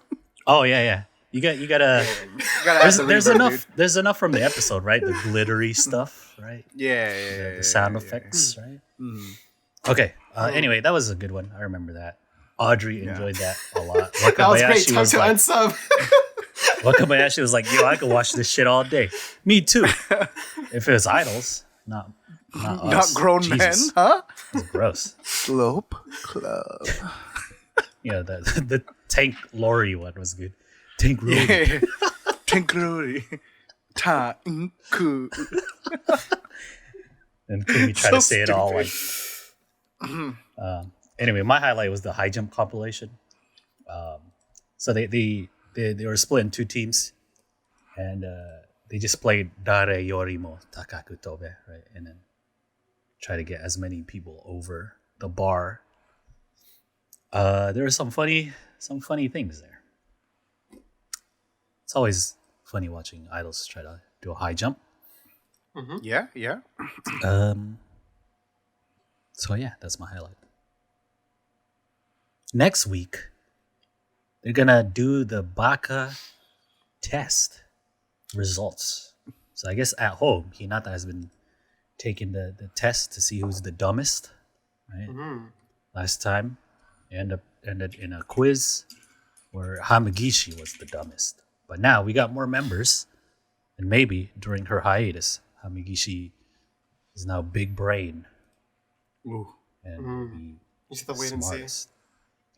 Oh yeah. You gotta. You gotta add There's, the there's reverb, enough. dude. There's enough from the episode, right? The glittery stuff, right? Yeah. The sound effects, right? Mhm. Okay. Anyway, that was a good one. I remember that. Audrey enjoyed that a lot. That was great. Wakabayashi Time to like, unsub. Wakabayashi was like, "Yo, I could watch this shit all day." Me too. If it was idols, not Not us. grown Jesus. men, huh? It's gross. Slope Club. Yeah, the Tank Lori one was good. Tank Lori. Yeah. Tinkeruri. Tanku. And Kumi tried So to say it all stupid. like. Anyway, my highlight was the high jump compilation. So they were split in two teams, and they just played Dare Yorimo Takaku Tobe, right, and then try to get as many people over the bar. There were some funny things there. It's always funny watching idols try to do a high jump. Yeah. So yeah, that's my highlight. Next week, they're gonna do the Baka test results. So I guess at home, Hinata has been taking the test to see who's the dumbest. Right. Last time, it ended in a quiz where Hamagishi was the dumbest. But now we got more members, and maybe during her hiatus, Hamagishi is now big brain Ooh. and will be You should have to wait and see. smartest.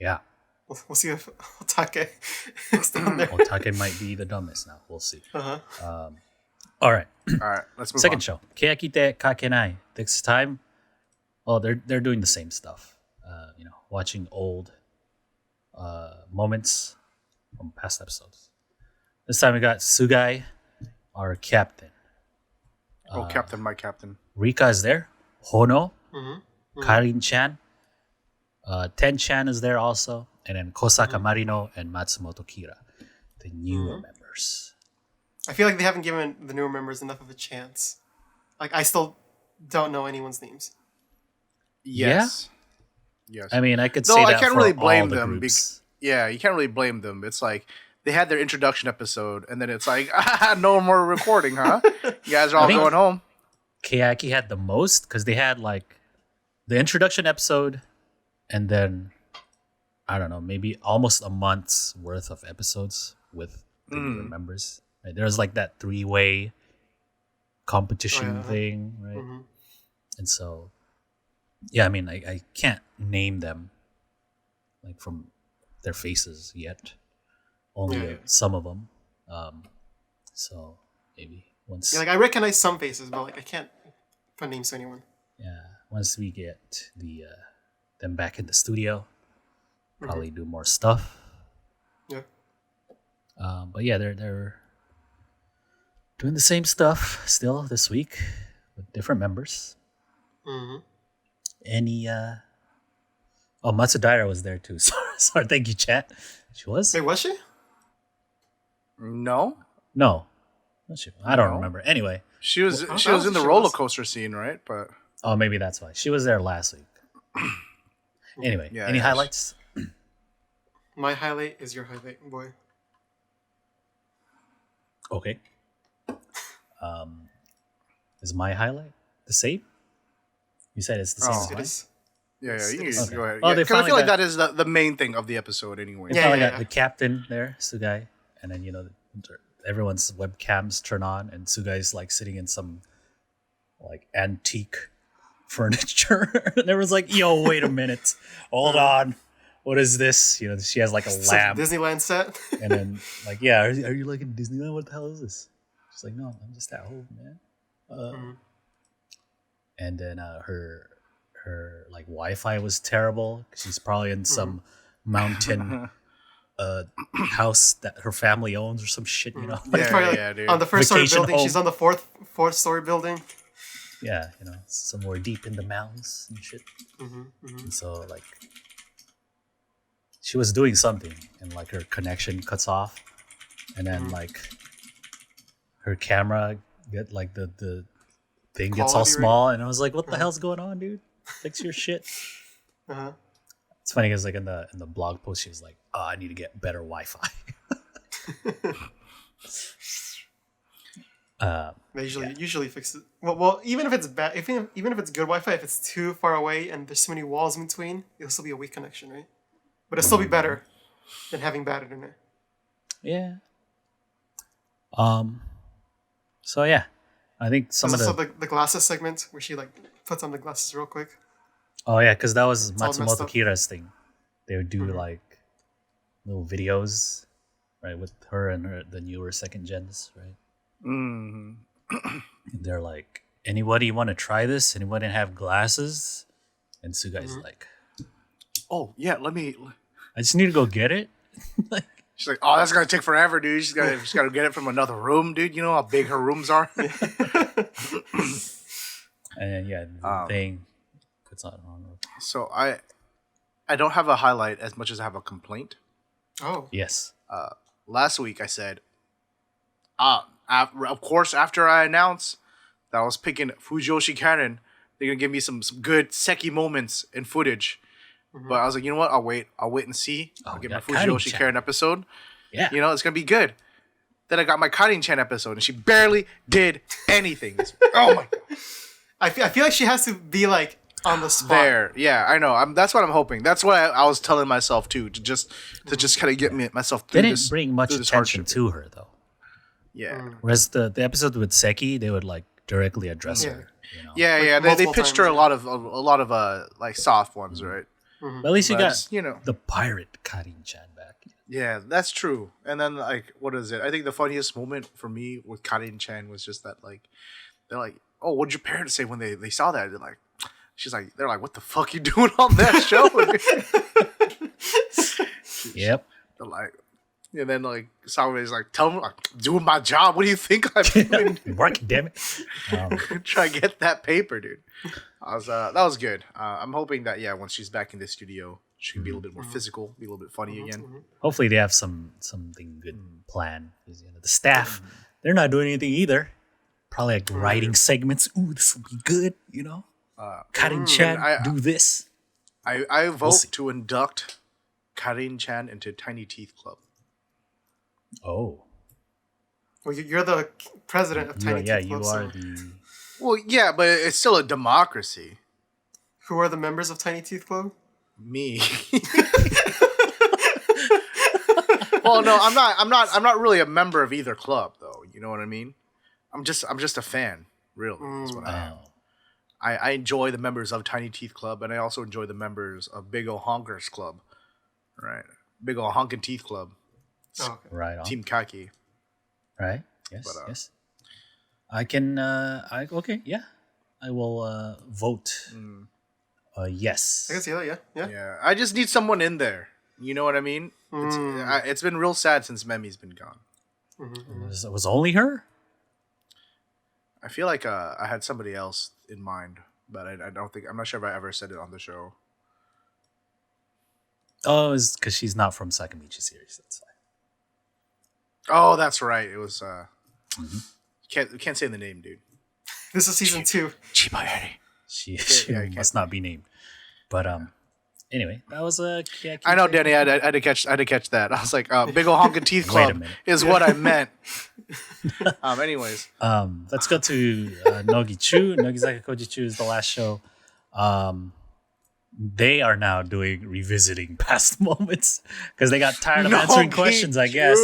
Yeah. We'll see if Otake is down there. Otake might be the dumbest now. We'll see. Uh-huh. All right. All right, let's move Second on. show. Keyakitte Kakenai. This time, well, they're doing the same stuff. Watching old moments from past episodes. This time we got Sugai, our captain. Oh, Captain, my Captain. Rika is there. Hono, Mm-hmm. Karin-chan. Ten-chan is there also. And then Kosaka Marino and Matsumoto Kira, the newer members. I feel like they haven't given the newer members enough of a chance. Like, I still don't know anyone's names. Yes. I mean, I could No, say I that can't for really all blame the them. groups. Yeah, you can't really blame them. It's like they had their introduction episode, and then it's like, no more recording, huh? You guys are all think- going home. Keyaki had the most because they had like the introduction episode and then I don't know, maybe almost a month's worth of episodes with the newer members. Right? There was like that 3-way competition thing, right? Mhm. And so, yeah, I mean, I can't name them like from their faces yet. Only Yeah. some of them. So maybe once. Yeah, like, I recognize some faces, but, like, I can't put names to anyone. Yeah, once we get them back in the studio, probably do more stuff. Yeah. But yeah, they're doing the same stuff still this week with different members. Mm-hmm. Any Matsudaira was there too. Sorry, thank you, chat. She was? Wait, was she? No, No. Was she? I don't No. remember. Anyway, she was. Well, She I was in the she roller was. coaster scene, right? But oh, maybe that's why. She was there last week. Anyway, Yeah, any yeah, highlights? My highlight is your highlight, boy. Okay. Is my highlight the same? You said it's the same Oh. as It mine? is. yeah, you Okay. can go ahead. Oh, Yeah, they 'cause I feel finally like got- that is the main thing of the episode, anyway. They Yeah, finally yeah, got yeah. the captain there, Sugai, and then everyone's webcams turn on, and Sugai's like sitting in some like antique furniture, and everyone's like, "Yo, wait a minute, hold on, what is this?" She has like a Some lamp, Disneyland set. and then like, "Yeah, are you like in Disneyland? What the hell is this?" She's like, "No, I'm just at home, man." And then her like Wi-Fi was terrible. She's probably in some mountain a house that her family owns or some shit, you know? Like, it's probably, like, dude. on the first story Vacation building. home. She's on the fourth story building. Yeah, you know, somewhere deep in the mountains and shit. Mm-hmm. And so like, she was doing something, and like her connection cuts off, and then like her camera get like the thing gets all Quality, right? small, and I was like, what the hell's going on, dude? Fix your shit. Uh-huh. It's funny because like in the blog post, she was like, "Oh, I need to get better Wi-Fi." They usually fix it. Well, even if it's bad, even if it's good Wi-Fi, if it's too far away and there's so many walls in between, it'll still be a weak connection, right? But it'll still be better than having bad internet. Yeah. So yeah, I think some of There's also the glasses segment where she like puts on the glasses real quick. Oh yeah, because that was all messed Matsumoto up. Kira's thing. They would do like little videos, right, with her and the newer second gens, right? Mm-hmm. And they're like, anybody want to try this? Anybody have glasses? And Sugai's like, Oh yeah, let me. I just need to go get it. Like, She's like, oh, that's gonna take forever, dude. She's gotta get it from another room, dude. You know how big her rooms are. and then, yeah, the thing puts on. So I don't have a highlight as much as I have a complaint. Oh. Yes. Last week I said, of course, after I announced that I was picking Fujoshi Canon, they're gonna give me some good Seki moments and footage. But I was like, you know what? I'll wait and see. I'll get my Fujoshi Karen episode. Yeah. You know, it's gonna be good. Then I got my Karin-chan episode, and she barely did anything. Oh my god! I feel like she has to be like on the spot. There, yeah, I know. That's what I'm hoping. That's what I was telling myself too, to just kind of get myself through They this. didn't bring much through this attention hardship. to her though. Yeah, Whereas the episode with Seki, they would like directly address her. You know? yeah. They multiple pitched her a times, lot of like soft ones, right? But at least you But got just, you know, the pirate Karin-chan back. yeah, that's true. And then like, what is it? I think the funniest moment for me with Karin-chan was just that like, they're like, oh, what'd your parents say when they saw that? They're like, they're like, what the fuck you doing on that show? Yep. They're like, and then like Sakura's like, tell me, like, doing my job. What do you think I'm doing? Working, damn it. Try to get that paper, dude. That was good. I'm hoping that once she's back in the studio, she can be a little bit more physical, be a little bit funny again. Hopefully they have something good planned. You know, the staff, they're not doing anything either. Probably like writing segments. Ooh, this will be good. You know, Karin-chan, do this. I vote to induct Karin-chan into Tiny Teeth Club. Oh. Well, you're the president of Tiny Teeth Club. You are the. Well, yeah, but it's still a democracy. Who are the members of Tiny Teeth Club? Me. Well, no, I'm not really a member of either club, though. You know what I mean? I'm just a fan. Really, is what I am. I enjoy the members of Tiny Teeth Club, and I also enjoy the members of Big O Honkers Club. Right, Big O Honkin' Teeth Club. Oh, okay. Right on. Team Kaki. Right. Yes. But, yes. I can. Okay. Yeah. I will vote. Yes. I guess yeah. Yeah, I just need someone in there. You know what I mean? It's been real sad since Memi's been gone. It was only her. I feel like I had somebody else in mind, but I don't think I'm not sure if I ever said it on the show. Oh, it's because she's not from Sakamichi series. That's why. Oh, that's right. It was. Can't say the name, dude. This is season 2. Chibayari. She must not be named. But anyway, that was a. I know, Danny. I had to catch that. I was like, Big Ol' Honkin' Teeth Wait a Club minute. is what I meant. Anyways, let's go to Nogizaka Koujichuu is the last show. They are now doing revisiting past moments because they got tired of answering questions, I guess.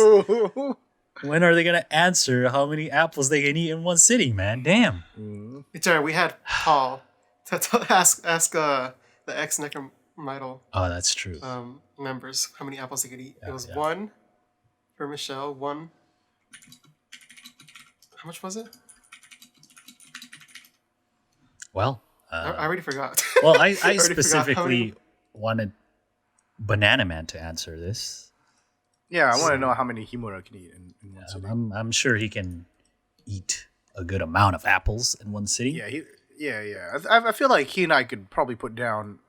When are they gonna answer how many apples they can eat in one sitting, man? Damn. It's alright. We had Paul to ask the ex Necromidal Oh, that's true. members how many apples they could eat. Yeah, It was yeah. 1 for Michelle. 1. How much was it? Well, I already forgot. well, I already forgot how specifically many- wanted Banana Man to answer this. Yeah, I want to know how many Himura can eat in one city. I'm sure he can eat a good amount of apples in one sitting. Yeah. I feel like he and I could probably put down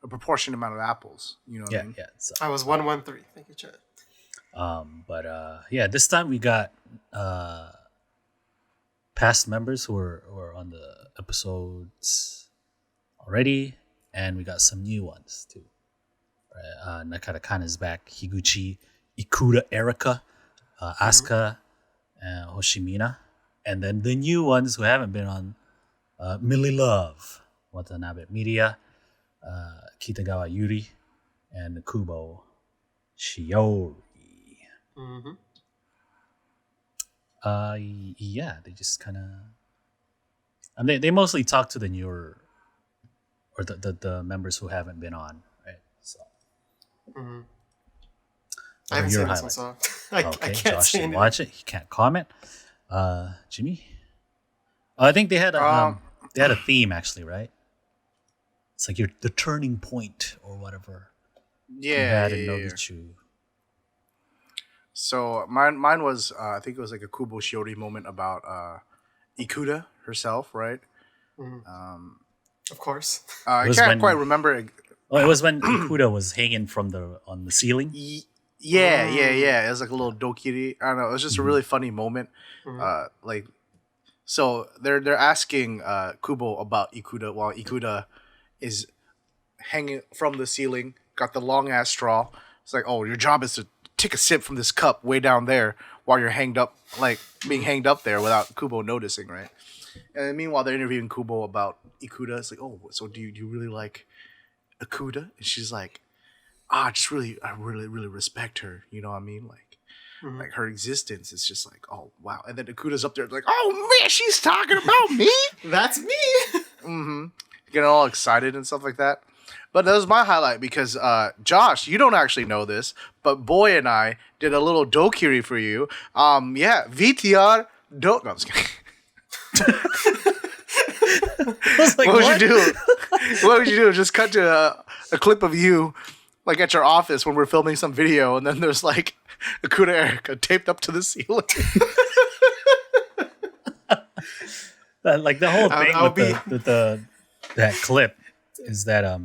a proportionate amount of apples. You know what I mean? Yeah. So, I was 113. Thank you, Chad. This time we got past members who were on the episodes already, and we got some new ones too. Nakata Kan is back. Higuchi, Ikuda, Erika, Asuka, and Hoshimina. And then the new ones who haven't been on, Millie Love, Watanabe Miria, Kitagawa Yuri, and Kubo Shiori. Mm-hmm. They just kind of... And they mostly talk to the newer... Or the members who haven't been on, right? So... Mm-hmm. I haven't seen this one, so I can't Josh say didn't anything. watch it. He can't comment. Jimmy? I think they had a theme, actually, right? It's like the turning point or whatever. Yeah. Nogizaka. So mine was I think it was like a Kubo Shiori moment about Ikuda herself, right? Mm-hmm. Of course. I can't quite remember. It was when Ikuda was hanging on the ceiling. Yeah. It was like a little dokiri. I don't know. It was just a really funny moment. Mm-hmm. So they're asking Kubo about Ikuda while Ikuda is hanging from the ceiling, got the long ass straw. It's like, oh, your job is to take a sip from this cup way down there while you're being hanged up there without Kubo noticing, right? And then meanwhile they're interviewing Kubo about Ikuda. It's like, oh, so do you really like Ikuda? And she's like, I really respect her. You know what I mean? Like her existence is just like, oh wow. And then Ikuda's up there like, oh man, she's talking about me. That's me. Mm-hmm. Getting all excited and stuff like that. But that was my highlight because Josh, you don't actually know this, but Boy and I did a little dokiri for you. VTR do. No, I'm just kidding. Like, what would you do? What would you do? Just cut to a clip of you, like at your office when we're filming some video, and then there's like Akuda Erika taped up to the ceiling. Like the whole thing with that clip is that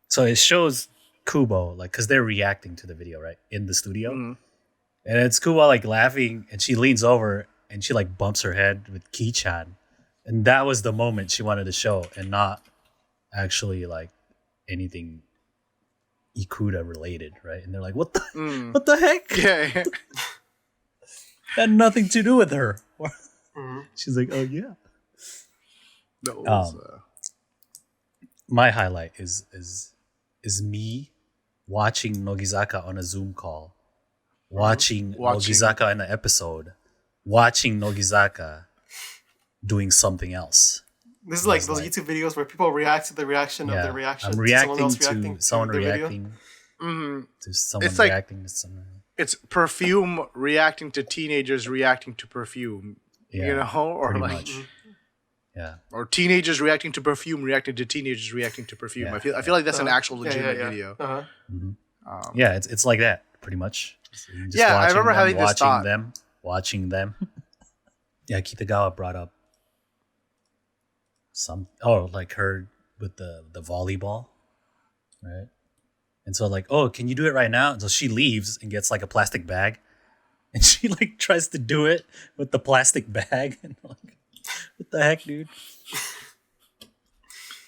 so it shows Kubo like because they're reacting to the video right in the studio, and it's Kubo like laughing, and she leans over and she like bumps her head with Ki-chan, and that was the moment she wanted to show, and not actually like anything Ikuda related, right? And they're like, what the heck? Yeah. Had nothing to do with her. Mm-hmm. She's like, oh yeah. That was, my highlight is me watching Nogizaka on a Zoom call, watching Nogizaka in the episode, watching Nogizaka doing something else. This is like those YouTube videos where people react to the reaction of their reaction. I'm reacting to someone reacting to someone it's like, reacting to someone. It's perfume reacting to teenagers reacting to perfume. Yeah, you know, or like much. Yeah, or teenagers reacting to perfume reacting to teenagers reacting to perfume. Yeah. I feel like that's an actual legitimate video. Uh-huh. Yeah, it's like that pretty much. Just I remember having this thought. Watching them. Yeah, Kitagawa brought up like her with the volleyball, right? And so like, oh, can you do it right now? And so she leaves and gets like a plastic bag, and she like tries to do it with the plastic bag, and like, what the heck, dude?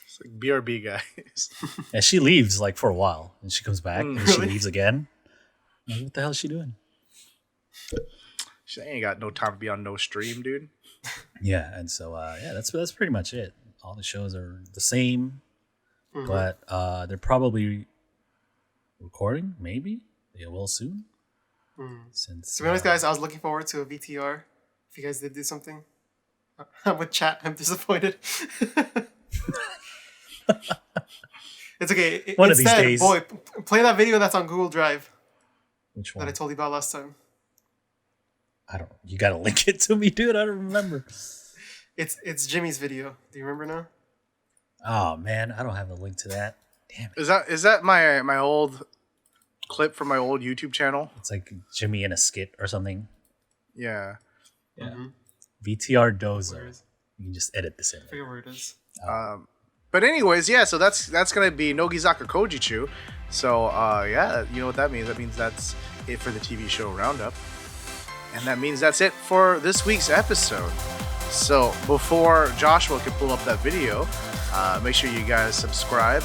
It's like BRB guys. And she leaves like for a while, and she comes back, and she Really? leaves again. Like, what the hell is she doing? She ain't got no time to be on no stream, dude. Yeah, and so that's pretty much it. All the shows are the same, but they're probably recording. Maybe they will soon. Since To be honest, guys, I was looking forward to a VTR. If you guys did do something, I'm with chat. I'm disappointed. It's okay. One of these days. Boy, play that video that's on Google Drive which that one? I told you about last time. I don't. You gotta link it to me, dude. I don't remember. It's Jimmy's video. Do you remember now? Oh man, I don't have a link to that. Damn it. Is that my old clip from my old YouTube channel. It's like Jimmy in a skit or something. Yeah. Yeah. Mm-hmm. VTR Dozo. Where is- You can just edit this in. I forget where it is. But anyways, yeah. So that's gonna be Nogizaka Koujichuu. So yeah, you know what that means? That means that's it for the TV show roundup, and that means that's it for this week's episode. So before Joshua can pull up that video, make sure you guys subscribe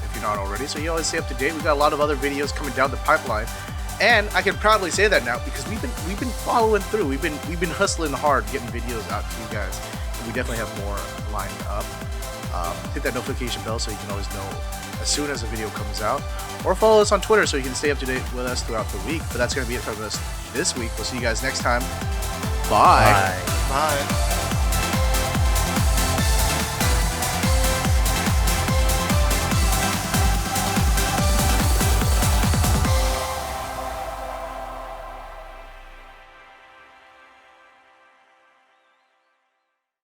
if you're not already, so you always stay up to date. We got a lot of other videos coming down the pipeline, and I can proudly say that now because we've been following through. We've been hustling hard getting videos out to you guys, and we definitely have more lined up. Hit that notification bell so you can always know as soon as a video comes out, or follow us on Twitter so you can stay up to date with us throughout the week. But that's going to be it from us this week. We'll see you guys next time. Bye. Bye. Bye.